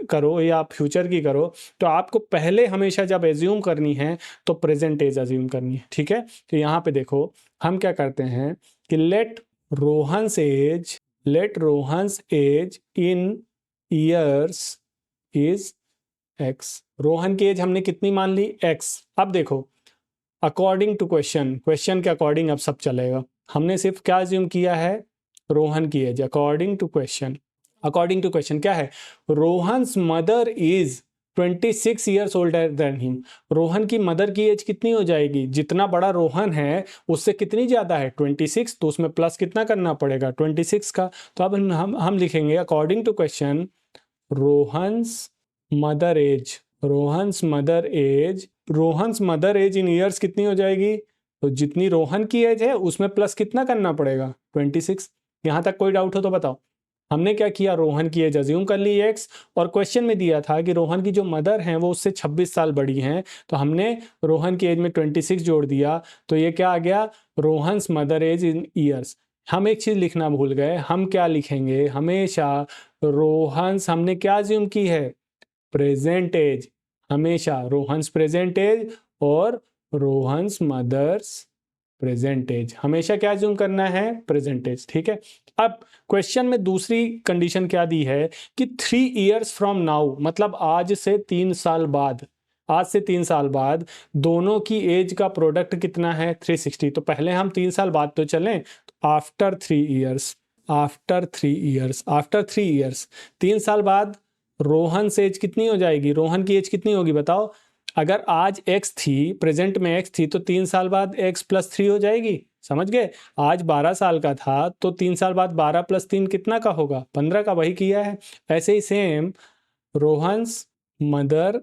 करो या फ्यूचर की करो, तो आपको पहले हमेशा जब एज्यूम करनी है तो प्रेजेंट एज अज्यूम करनी है। ठीक है, तो यहाँ पे देखो हम क्या करते हैं कि let Rohan's age in years is x। Rohan की एज हमने कितनी मान ली x। अब देखो अकॉर्डिंग टू क्वेश्चन के अकॉर्डिंग अब सब चलेगा। हमने सिर्फ क्या अज्यूम किया है, रोहन की एज। अकॉर्डिंग टू क्वेश्चन क्या है, Rohan's mother is 26 years older than him. Rohan की मदर की एज कितनी हो जाएगी, जितना बड़ा रोहन है उससे कितनी ज्यादा है 26, तो उसमें प्लस कितना करना पड़ेगा 26 का। तो अब हम लिखेंगे according to question Rohan's mother age in years कितनी हो जाएगी, तो जितनी रोहन की एज है उसमें प्लस कितना करना पड़ेगा 26। यहां तक कोई डाउट हो तो बताओ। हमने क्या किया, रोहन की एज अज्यूम कर ली x, और क्वेश्चन में दिया था कि रोहन की जो मदर हैं वो उससे 26 साल बड़ी हैं, तो हमने रोहन की एज में 26 जोड़ दिया, तो ये क्या आ गया Rohan's mother age in years. हम एक चीज लिखना भूल गए, हम क्या लिखेंगे हमेशा, रोहन्स हमने क्या अज्यूम की है प्रेजेंट एज, हमेशा रोहन्स प्रेजेंट एज और रोहन्स मदर्स प्रेजेंट एज, हमेशा क्या अज्यूम करना है प्रेजेंट एज। ठीक है, अब क्वेश्चन में दूसरी कंडीशन क्या दी है कि 3 ईयर्स फ्रॉम नाउ, मतलब आज से 3 साल बाद दोनों की एज का प्रोडक्ट कितना है 360। तो पहले हम 3 साल बाद तो चलें, आफ्टर 3 ईयर्स 3 साल बाद रोहन से एज कितनी हो जाएगी, रोहन की एज कितनी होगी बताओ। अगर आज x थी, प्रेजेंट में x थी, तो 3 साल बाद x प्लस 3 हो जाएगी, समझ गए। आज 12 साल का था तो 3 साल बाद 12 प्लस 3 कितना का होगा 15 का, वही किया है। ऐसे ही सेम रोहन्स मदर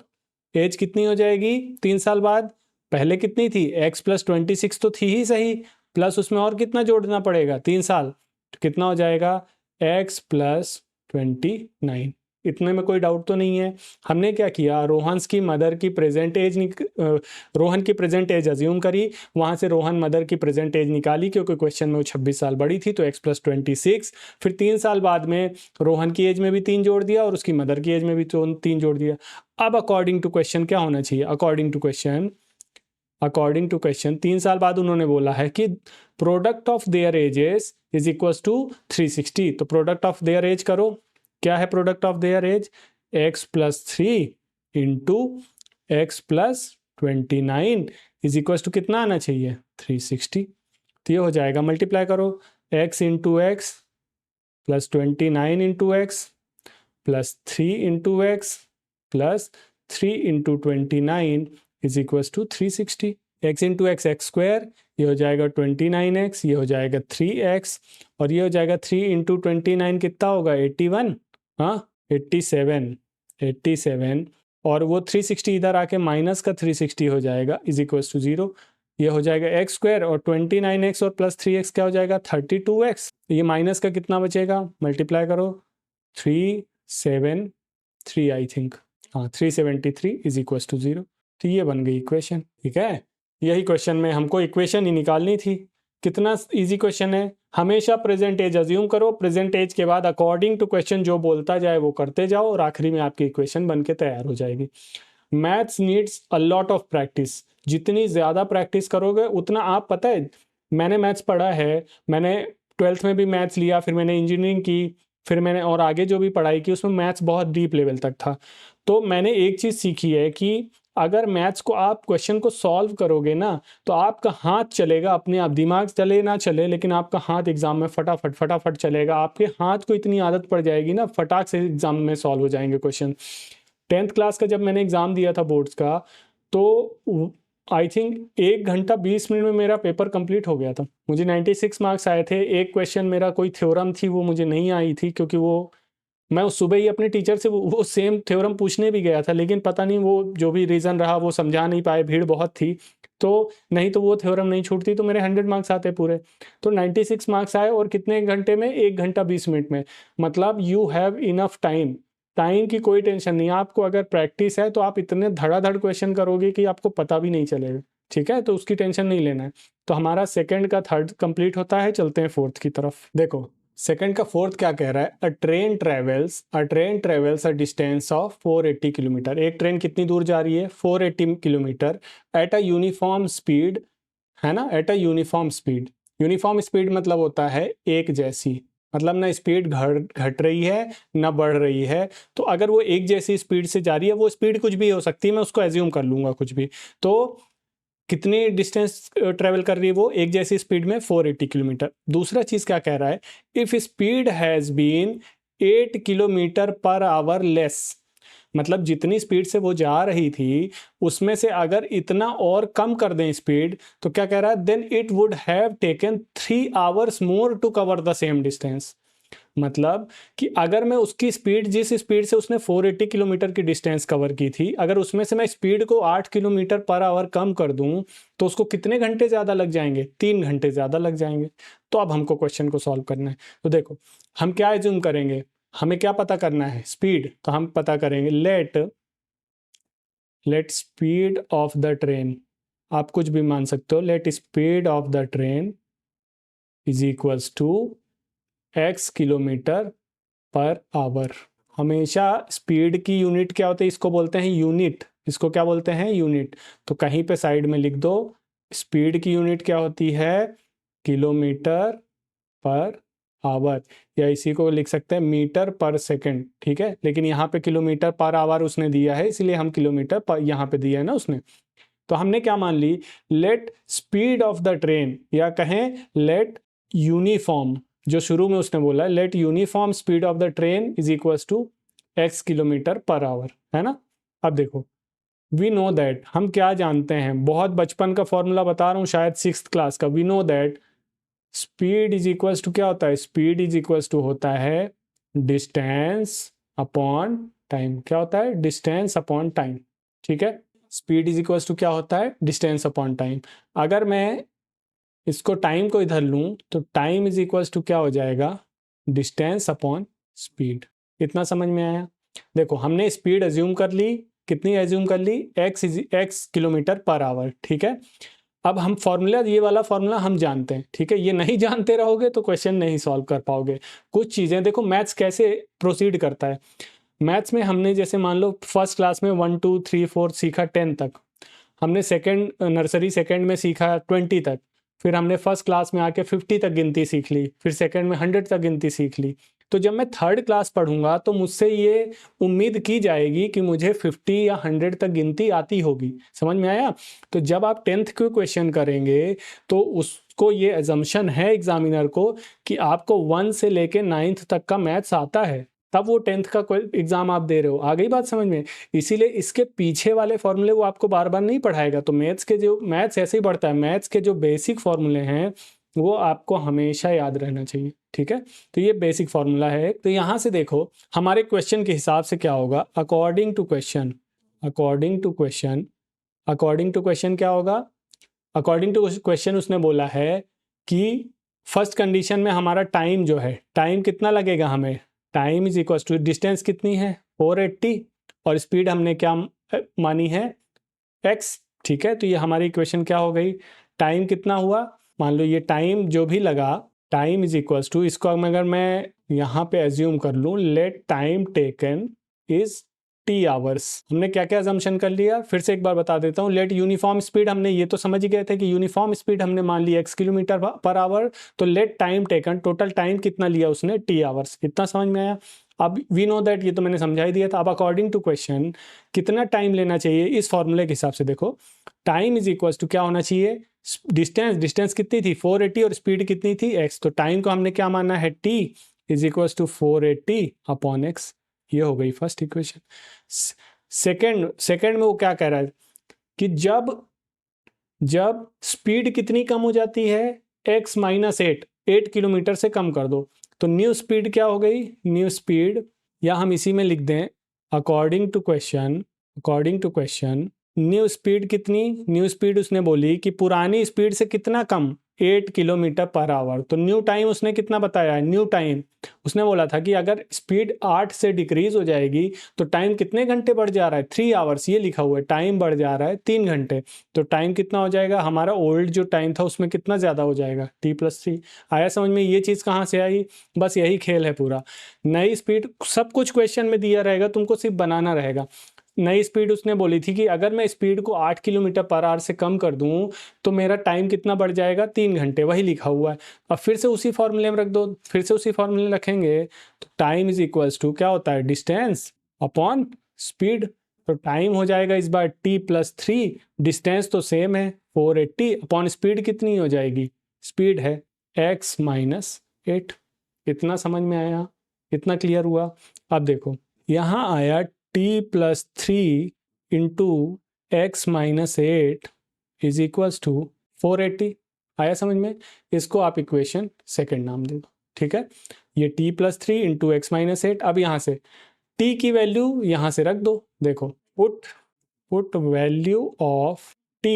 एज कितनी हो जाएगी 3 साल बाद, पहले कितनी थी x प्लस 26 तो थी ही सही, प्लस उसमें और कितना जोड़ना पड़ेगा 3 साल, तो कितना हो जाएगा x प्लस 29। इतने में कोई डाउट तो नहीं है। हमने क्या किया, रोहन की प्रेजेंट एज अज्यूम करी, वहां से रोहन मदर की प्रेजेंट एज निकाली क्योंकि क्वेश्चन में वो 26 साल बड़ी थी, तो x प्लस 26, फिर 3 साल बाद में रोहन की एज में भी 3 जोड़ दिया और उसकी मदर की एज में भी 3 जोड़ दिया। अब अकॉर्डिंग टू क्वेश्चन क्या होना चाहिए, अकॉर्डिंग टू क्वेश्चन 3 साल बाद उन्होंने बोला है कि product of their ages is equals to 360, तो प्रोडक्ट ऑफ देयर एज करो, क्या है product of their age, x plus 3 into x plus 29 is equal to कितना आना चाहिए 360। तो ये हो जाएगा, मल्टीप्लाई करो x into x plus 29 into x plus 3 into x plus 3 into 29 is equal to 360। x into x x square, ये हो जाएगा 29x, ये हो जाएगा 3x, और ये हो जाएगा 3 इंटू 29 कितना होगा 81, हाँ 87, और वो 360 इधर आके माइनस का 360 हो जाएगा इज इक्वल टू 0। ये हो जाएगा एक्स स्क्वायर और 29x और प्लस 3x क्या हो जाएगा 32x। ये माइनस का कितना बचेगा, मल्टीप्लाई करो 373 आई थिंक, हाँ 373 इज इक्वल टू 0। तो ये बन गई इक्वेशन। ठीक है, यही क्वेश्चन में हमको इक्वेशन ही निकालनी थी। कितना इजी क्वेश्चन है। हमेशा प्रेजेंट एज अज्यूम करो, प्रेजेंट एज के बाद अकॉर्डिंग टू क्वेश्चन जो बोलता जाए वो करते जाओ और आखिरी में आपकी इक्वेशन बन के तैयार हो जाएगी। Maths needs a lot of practice. जितनी ज़्यादा प्रैक्टिस करोगे उतना आप, पता है मैंने मैथ्स पढ़ा है, मैंने 12th में भी मैथ्स लिया, फिर मैंने इंजीनियरिंग की, फिर मैंने और आगे जो भी पढ़ाई की उसमें मैथ्स बहुत डीप लेवल तक था। तो मैंने एक चीज़ सीखी है कि अगर मैथ्स को आप क्वेश्चन को सॉल्व करोगे ना तो आपका हाथ चलेगा अपने आप, दिमाग चले ना चले लेकिन आपका हाथ एग्जाम में फटाफट फटाफट चलेगा। आपके हाथ को इतनी आदत पड़ जाएगी ना, फटाक से एग्जाम में सॉल्व हो जाएंगे क्वेश्चन। 10th क्लास का जब मैंने एग्ज़ाम दिया था बोर्ड्स का, तो आई थिंक 1 घंटा 20 मिनट में मेरा पेपर कंप्लीट हो गया था। मुझे 96 मार्क्स आए थे। एक क्वेश्चन मेरा कोई थ्योरम थी वो मुझे नहीं आई थी, क्योंकि वो मैं उस सुबह ही अपने टीचर से वो सेम थ्योरम पूछने भी गया था, लेकिन पता नहीं वो जो भी रीज़न रहा वो समझा नहीं पाए, भीड़ बहुत थी। तो नहीं तो वो थ्योरम नहीं छूटती तो मेरे 100 मार्क्स आते पूरे। तो 96 मार्क्स आए और कितने घंटे में? 1 घंटा 20 मिनट में। मतलब you have enough time, time की कोई टेंशन नहीं। आपको अगर प्रैक्टिस है तो आप इतने धड़ाधड़ क्वेश्चन करोगे कि आपको पता भी नहीं चलेगा। ठीक है, तो उसकी टेंशन नहीं लेना है। तो हमारा सेकंड का थर्ड कंप्लीट होता है, चलते हैं फोर्थ की तरफ। देखो सेकंड का फोर्थ क्या कह रहा है, अ train travels a distance of 480 kilometre. एक ट्रेन कितनी दूर जा रही है? 480 kilometre at a uniform speed, है ना, at a uniform speed. Uniform speed मतलब होता है एक जैसी, मतलब ना स्पीड घट रही है ना बढ़ रही है। तो अगर वो एक जैसी स्पीड से जा रही है, वो स्पीड कुछ भी हो सकती है, मैं उसको एज्यूम कर लूंगा कुछ भी। तो कितनी डिस्टेंस ट्रेवल कर रही है वो? एक जैसी स्पीड में 480 किलोमीटर। दूसरा चीज क्या कह रहा है, if speed has been 8 kilometre per hour less, मतलब जितनी स्पीड से वो जा रही थी उसमें से अगर इतना और कम कर दें स्पीड, तो क्या कह रहा है, then it would have taken 3 hours more to cover the same distance. मतलब कि अगर मैं उसकी स्पीड, जिस स्पीड से उसने 480 किलोमीटर की डिस्टेंस कवर की थी, अगर उसमें से मैं स्पीड को 8 किलोमीटर पर आवर कम कर दूं तो उसको कितने घंटे ज़्यादा लग जाएंगे? 3 घंटे ज़्यादा लग जाएंगे। तो अब हमको क्वेश्चन को सॉल्व करना है। तो देखो हम क्या एज्यूम करेंगे, हमें क्या पता करना है? स्पीड। तो हम पता करेंगे let speed of the train, आप कुछ भी मान सकते हो, let speed of the train is equals to x kilometre per hour. हमेशा स्पीड की यूनिट क्या होती है? इसको बोलते हैं यूनिट। इसको क्या बोलते हैं? यूनिट। तो कहीं पे साइड में लिख दो, स्पीड की यूनिट क्या होती है? किलोमीटर पर आवर, या इसी को लिख सकते हैं मीटर पर सेकंड। ठीक है, लेकिन यहाँ पे किलोमीटर पर आवर उसने दिया है, इसलिए हम किलोमीटर पर यहाँ पे दिया है ना उसने। तो हमने क्या मान ली, let speed of the train, या कहें लेट यूनिफॉर्म, जो शुरू में उसने बोला let uniform speed of the train is equals to x kilometre per hour, है ना। अब देखो वी नो दैट, हम क्या जानते हैं, बहुत बचपन का फॉर्मूला बता रहा हूँ, शायद 6th क्लास का। We know that speed is equals to क्या होता है? स्पीड इज इक्वल्स टू होता है डिस्टेंस अपॉन टाइम। क्या होता है? Distance upon time. ठीक है, स्पीड इज इक्वल्स टू क्या होता है? Distance upon time. अगर मैं इसको टाइम को इधर लूँ तो टाइम इज इक्वल्स टू क्या हो जाएगा? Distance upon speed. इतना समझ में आया? देखो हमने स्पीड एज्यूम कर ली, कितनी एज्यूम कर ली? x kilometre per our. ठीक है, अब हम फॉर्मूला, ये वाला फॉर्मूला हम जानते हैं। ठीक है, ये नहीं जानते रहोगे तो क्वेश्चन नहीं सॉल्व कर पाओगे। कुछ चीज़ें देखो मैथ्स कैसे प्रोसीड करता है। मैथ्स में हमने जैसे मान लो फर्स्ट क्लास में 1 2 3 4 सीखा 10 तक, हमने सेकंड नर्सरी सेकंड में सीखा 20 तक, फिर हमने फर्स्ट क्लास में आके 50 तक गिनती सीख ली, फिर सेकंड में 100 तक गिनती सीख ली। तो जब मैं थर्ड क्लास पढ़ूंगा तो मुझसे ये उम्मीद की जाएगी कि मुझे 50 या 100 तक गिनती आती होगी। समझ में आया? तो जब आप 10th के क्वेश्चन करेंगे तो उसको ये एजम्पशन है एग्जामिनर को कि आपको 1 से लेके 9th तक का मैथ्स आता है, तब वो 10th का एग्जाम आप दे रहे हो। आ गई बात समझ में? इसीलिए इसके पीछे वाले फॉर्मूले वो आपको बार बार नहीं पढ़ाएगा। तो मैथ्स ऐसे ही बढ़ता है, मैथ्स के जो बेसिक फॉर्मूले हैं वो आपको हमेशा याद रहना चाहिए। ठीक है, तो ये बेसिक फॉर्मूला है। तो यहाँ से देखो हमारे क्वेश्चन के हिसाब से क्या होगा, अकॉर्डिंग टू क्वेश्चन क्या होगा? अकॉर्डिंग टू क्वेश्चन उसने बोला है कि फर्स्ट कंडीशन में हमारा टाइम जो है, टाइम कितना लगेगा हमें? Time is equal to distance कितनी है? 480 और स्पीड हमने क्या मानी है, x, ठीक है। तो ये हमारी इक्वेशन क्या हो गई, टाइम कितना हुआ, मान लो ये टाइम जो भी लगा, टाइम इज इक्वल्स टू, इसको अगर मैं यहाँ पे एज्यूम कर लूँ, let time taken is t hours. हमने क्या क्या अजम्पशन कर लिया, फिर से एक बार बता देता हूँ। लेट यूनिफॉर्म स्पीड, हमने ये तो समझ ही गए थे कि यूनिफॉर्म स्पीड हमने मान ली x किलोमीटर पर आवर, तो let time taken, total time कितना लिया उसने, टी आवर्स। इतना समझ में आया। अब वी नो दैट, ये तो मैंने समझा ही दिया था। अब अकॉर्डिंग टू क्वेश्चन कितना टाइम लेना चाहिए, इस फॉर्मूले के हिसाब से देखो, टाइम इज इक्वल टू क्या होना चाहिए, डिस्टेंस कितनी थी 480 और स्पीड कितनी थी x, तो टाइम को हमने क्या माना है, t is equal to 480 upon x। ये हो गई फर्स्ट इक्वेशन। सेकंड में वो क्या कह रहा है कि जब स्पीड कितनी कम हो जाती है, x माइनस 8 किलोमीटर से कम कर दो, तो न्यू स्पीड क्या हो गई, न्यू स्पीड, या हम इसी में लिख दें according to question new speed कितनी, न्यू स्पीड उसने बोली कि पुरानी स्पीड से कितना कम, 8 किलोमीटर पर आवर। तो न्यू टाइम उसने कितना बताया है, न्यू टाइम उसने बोला था कि अगर स्पीड 8 से डिक्रीज हो जाएगी तो टाइम कितने घंटे बढ़ जा रहा है, 3 आवर्स, ये लिखा हुआ है, टाइम बढ़ जा रहा है 3 घंटे। तो टाइम कितना हो जाएगा, हमारा ओल्ड जो टाइम था उसमें कितना ज़्यादा हो जाएगा, t+3। आया समझ में, ये चीज़ कहाँ से आई, बस यही खेल है पूरा। नई स्पीड, सब कुछ क्वेश्चन में दिया रहेगा, तुमको सिर्फ बनाना रहेगा। नई स्पीड उसने बोली थी कि अगर मैं स्पीड को 8 किलोमीटर पर आवर से कम कर दूं तो मेरा टाइम कितना बढ़ जाएगा, 3 घंटे, वही लिखा हुआ है। अब फिर से उसी फॉर्मूले में रख दो, फिर से उसी फॉर्मूले में रखेंगे तो टाइम इज इक्वल्स टू क्या होता है, डिस्टेंस अपॉन स्पीड। तो टाइम हो जाएगा इस बार t+3, डिस्टेंस तो सेम है 480 अपॉन स्पीड कितनी हो जाएगी, स्पीड है x माइनस 8। इतना समझ में आया, इतना क्लियर हुआ। अब देखो यहाँ आया t+3 into x minus 8 is equals to 480। आया समझ में, इसको आप इक्वेशन सेकंड नाम दे दो, ठीक है। ये t+3 इंटू एक्स माइनस 8। अब यहाँ से t की वैल्यू यहाँ से रख दो, देखो put value of t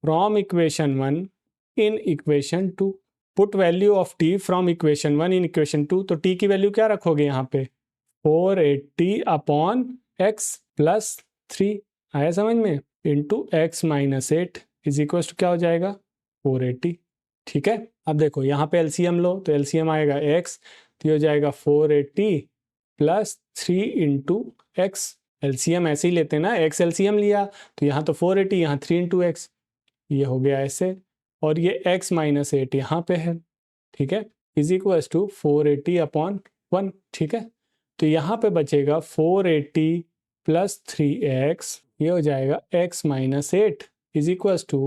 from equation 1 in equation 2, put value of t from equation 1 in equation 2। तो t की वैल्यू क्या रखोगे यहाँ पे, 480 अपॉन x प्लस 3, आया समझ में, into x minus 8 is equal to क्या हो जाएगा, 480, ठीक है। अब देखो यहाँ पे एलसीएम लो, तो एलसीएम आएगा x, तो ये हो जाएगा 480 प्लस 3 इंटू एक्स। एलसीएम ऐसे ही लेते हैं ना, एक्स एलसीएम लिया तो यहाँ तो 480, यहाँ 3 इंटू एक्स, ये हो गया ऐसे, और ये x माइनस 8 यहाँ पे है, ठीक है, इज इक्वल टू 480 अपॉन 1, ठीक है। तो यहाँ पे बचेगा 480 प्लस 3x, ये हो जाएगा x minus 8 is equal to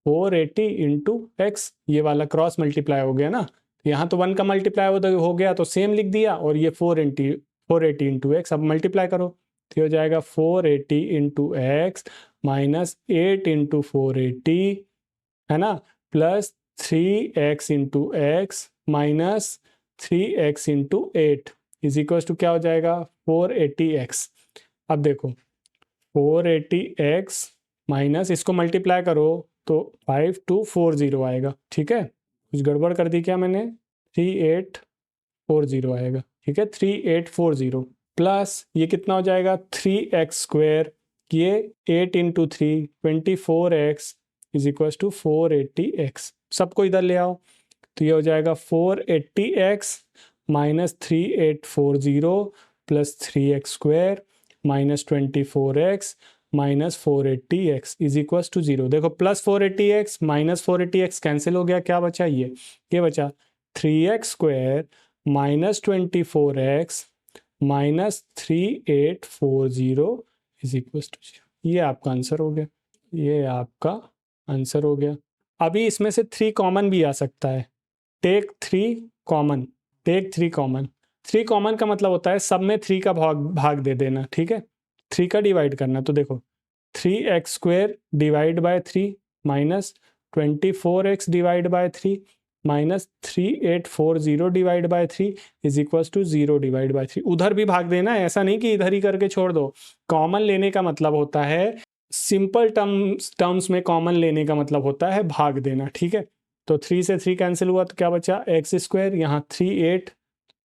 480 into x, ये वाला क्रॉस मल्टीप्लाई हो गया ना, यहाँ तो 1 का मल्टीप्लाई हो गया तो सेम लिख दिया, और ये 480 इंटू एक्स, अब मल्टीप्लाई करो तो हो जाएगा 480 इंटू एक्स माइनस 8 इंटू 480, है ना, plus 3x into x minus 3x into 8 is equal to क्या हो जाएगा, 480x। अब देखो 480x माइनस, इसको मल्टीप्लाई करो तो 5240 आएगा, ठीक है। कुछ गड़बड़ कर दी क्या मैंने, 3840 आएगा, ठीक है, 3840 प्लस ये कितना हो जाएगा 3x स्क्वायर, ये 8 into 3 24x is equal to 480x। सबको इधर ले आओ तो ये हो जाएगा 480x minus 3840 plus 3x square minus 24x minus 480x is equal to 0। देखो plus 480x minus 480x cancel हो गया, क्या बचा, ये बचा 3x square minus 24x minus 3840 is equal to 0। ये आपका आंसर हो गया, ये आपका आंसर हो गया। अभी इसमें से 3 कॉमन भी आ सकता है, take 3 common, take 3 common. 3 common का मतलब होता है सब में 3 का भाग दे देना, ठीक है, 3 का डिवाइड करना। तो देखो 3x square divide by 3 minus 24x divide by 3 minus 3840 divide by 3 is equal to 0 divide by 3। उधर भी भाग देना है, ऐसा नहीं कि इधर ही करके छोड़ दो। कॉमन लेने का मतलब होता है, सिंपल टर्म्स में कॉमन लेने का मतलब होता है भाग देना, ठीक है। तो 3 से 3 कैंसिल हुआ तो क्या बचा, एक्स स्क्वायर, यहाँ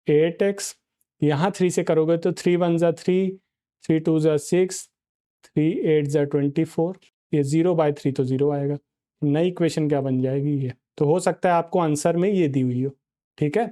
8x, यहाँ 3 से करोगे तो 3 1 जा 3, 3 2 ज़ा 6, 3 8 ज़ा 24, ये 0/3 तो 0 आएगा। नई इक्वेशन क्या बन जाएगी ये? तो हो सकता है आपको आंसर में ये दी हुई हो, ठीक है?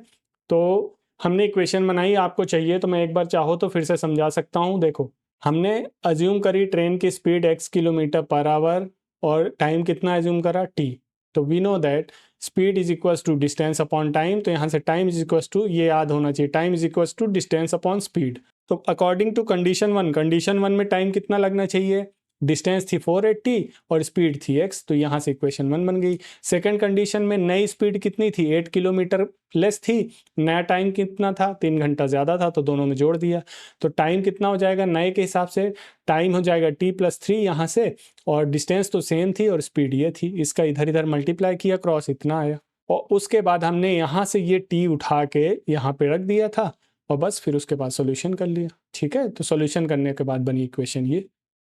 तो हमने इक्वेशन बनाई, आपको चाहिए तो मैं एक बार चाहो तो फिर से समझा सकता हूँ। देखो, हमने अज्यूम करी ट्रेन की speed x kilometre per hour और टाइम कितना अज्यूम करा t। तो we know that speed is equals to distance upon time, तो यहाँ से टाइम इज इक्वल्स टू, ये याद होना चाहिए, time is equals to distance upon speed. तो अकॉर्डिंग टू कंडीशन वन में टाइम कितना लगना चाहिए? डिस्टेंस थी 480 और स्पीड थी x, तो यहाँ से इक्वेशन 1 बन गई। सेकंड कंडीशन में नई स्पीड कितनी थी? 8 किलोमीटर लेस थी, नया टाइम कितना था? 3 घंटा ज़्यादा था, तो दोनों में जोड़ दिया। तो टाइम कितना हो जाएगा नए के हिसाब से? टाइम हो जाएगा t+3 यहाँ से, और डिस्टेंस तो सेम थी और स्पीड ये थी, इसका इधर इधर मल्टीप्लाई किया, क्रॉस इतना आया। और उसके बाद हमने यहाँ से ये t उठा के यहाँ पे रख दिया था और बस फिर उसके बाद सॉल्यूशन कर लिया, ठीक है? तो सॉल्यूशन करने के बाद बनी इक्वेशन ये।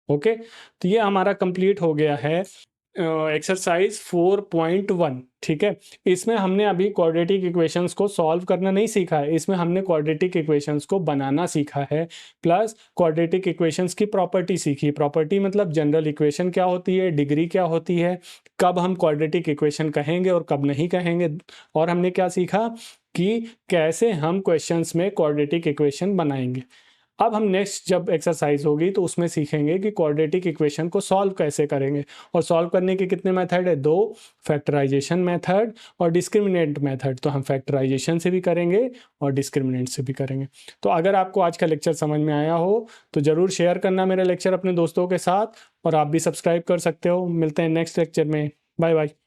ओके, तो ये हमारा कंप्लीट हो गया है एक्सरसाइज 4.1, ठीक है? इसमें हमने अभी क्वाड्रेटिक इक्वेशंस को सॉल्व करना नहीं सीखा है, इसमें हमने क्वाड्रेटिक इक्वेशंस को बनाना सीखा है, प्लस क्वाड्रेटिक इक्वेशंस की प्रॉपर्टी सीखी। प्रॉपर्टी मतलब जनरल इक्वेशन क्या होती है, डिग्री क्या होती है, कब हम क्वाड्रेटिक इक्वेशन कहेंगे और कब नहीं कहेंगे, और हमने क्या सीखा कि कैसे हम क्वेश्चंस में क्वाड्रेटिक इक्वेशन बनाएंगे। अब हम नेक्स्ट जब एक्सरसाइज होगी तो उसमें सीखेंगे कि क्वाड्रेटिक इक्वेशन को सॉल्व कैसे करेंगे, और सॉल्व करने के कितने मेथड है? 2, फैक्टराइजेशन मेथड और डिस्क्रिमिनेंट मेथड। तो हम फैक्टराइजेशन से भी करेंगे और डिस्क्रिमिनेंट से भी करेंगे। तो अगर आपको आज का लेक्चर समझ में आया हो तो ज़रूर शेयर करना मेरा लेक्चर अपने दोस्तों के साथ, और आप भी सब्सक्राइब कर सकते हो। मिलते हैं नेक्स्ट लेक्चर में, बाय बाय।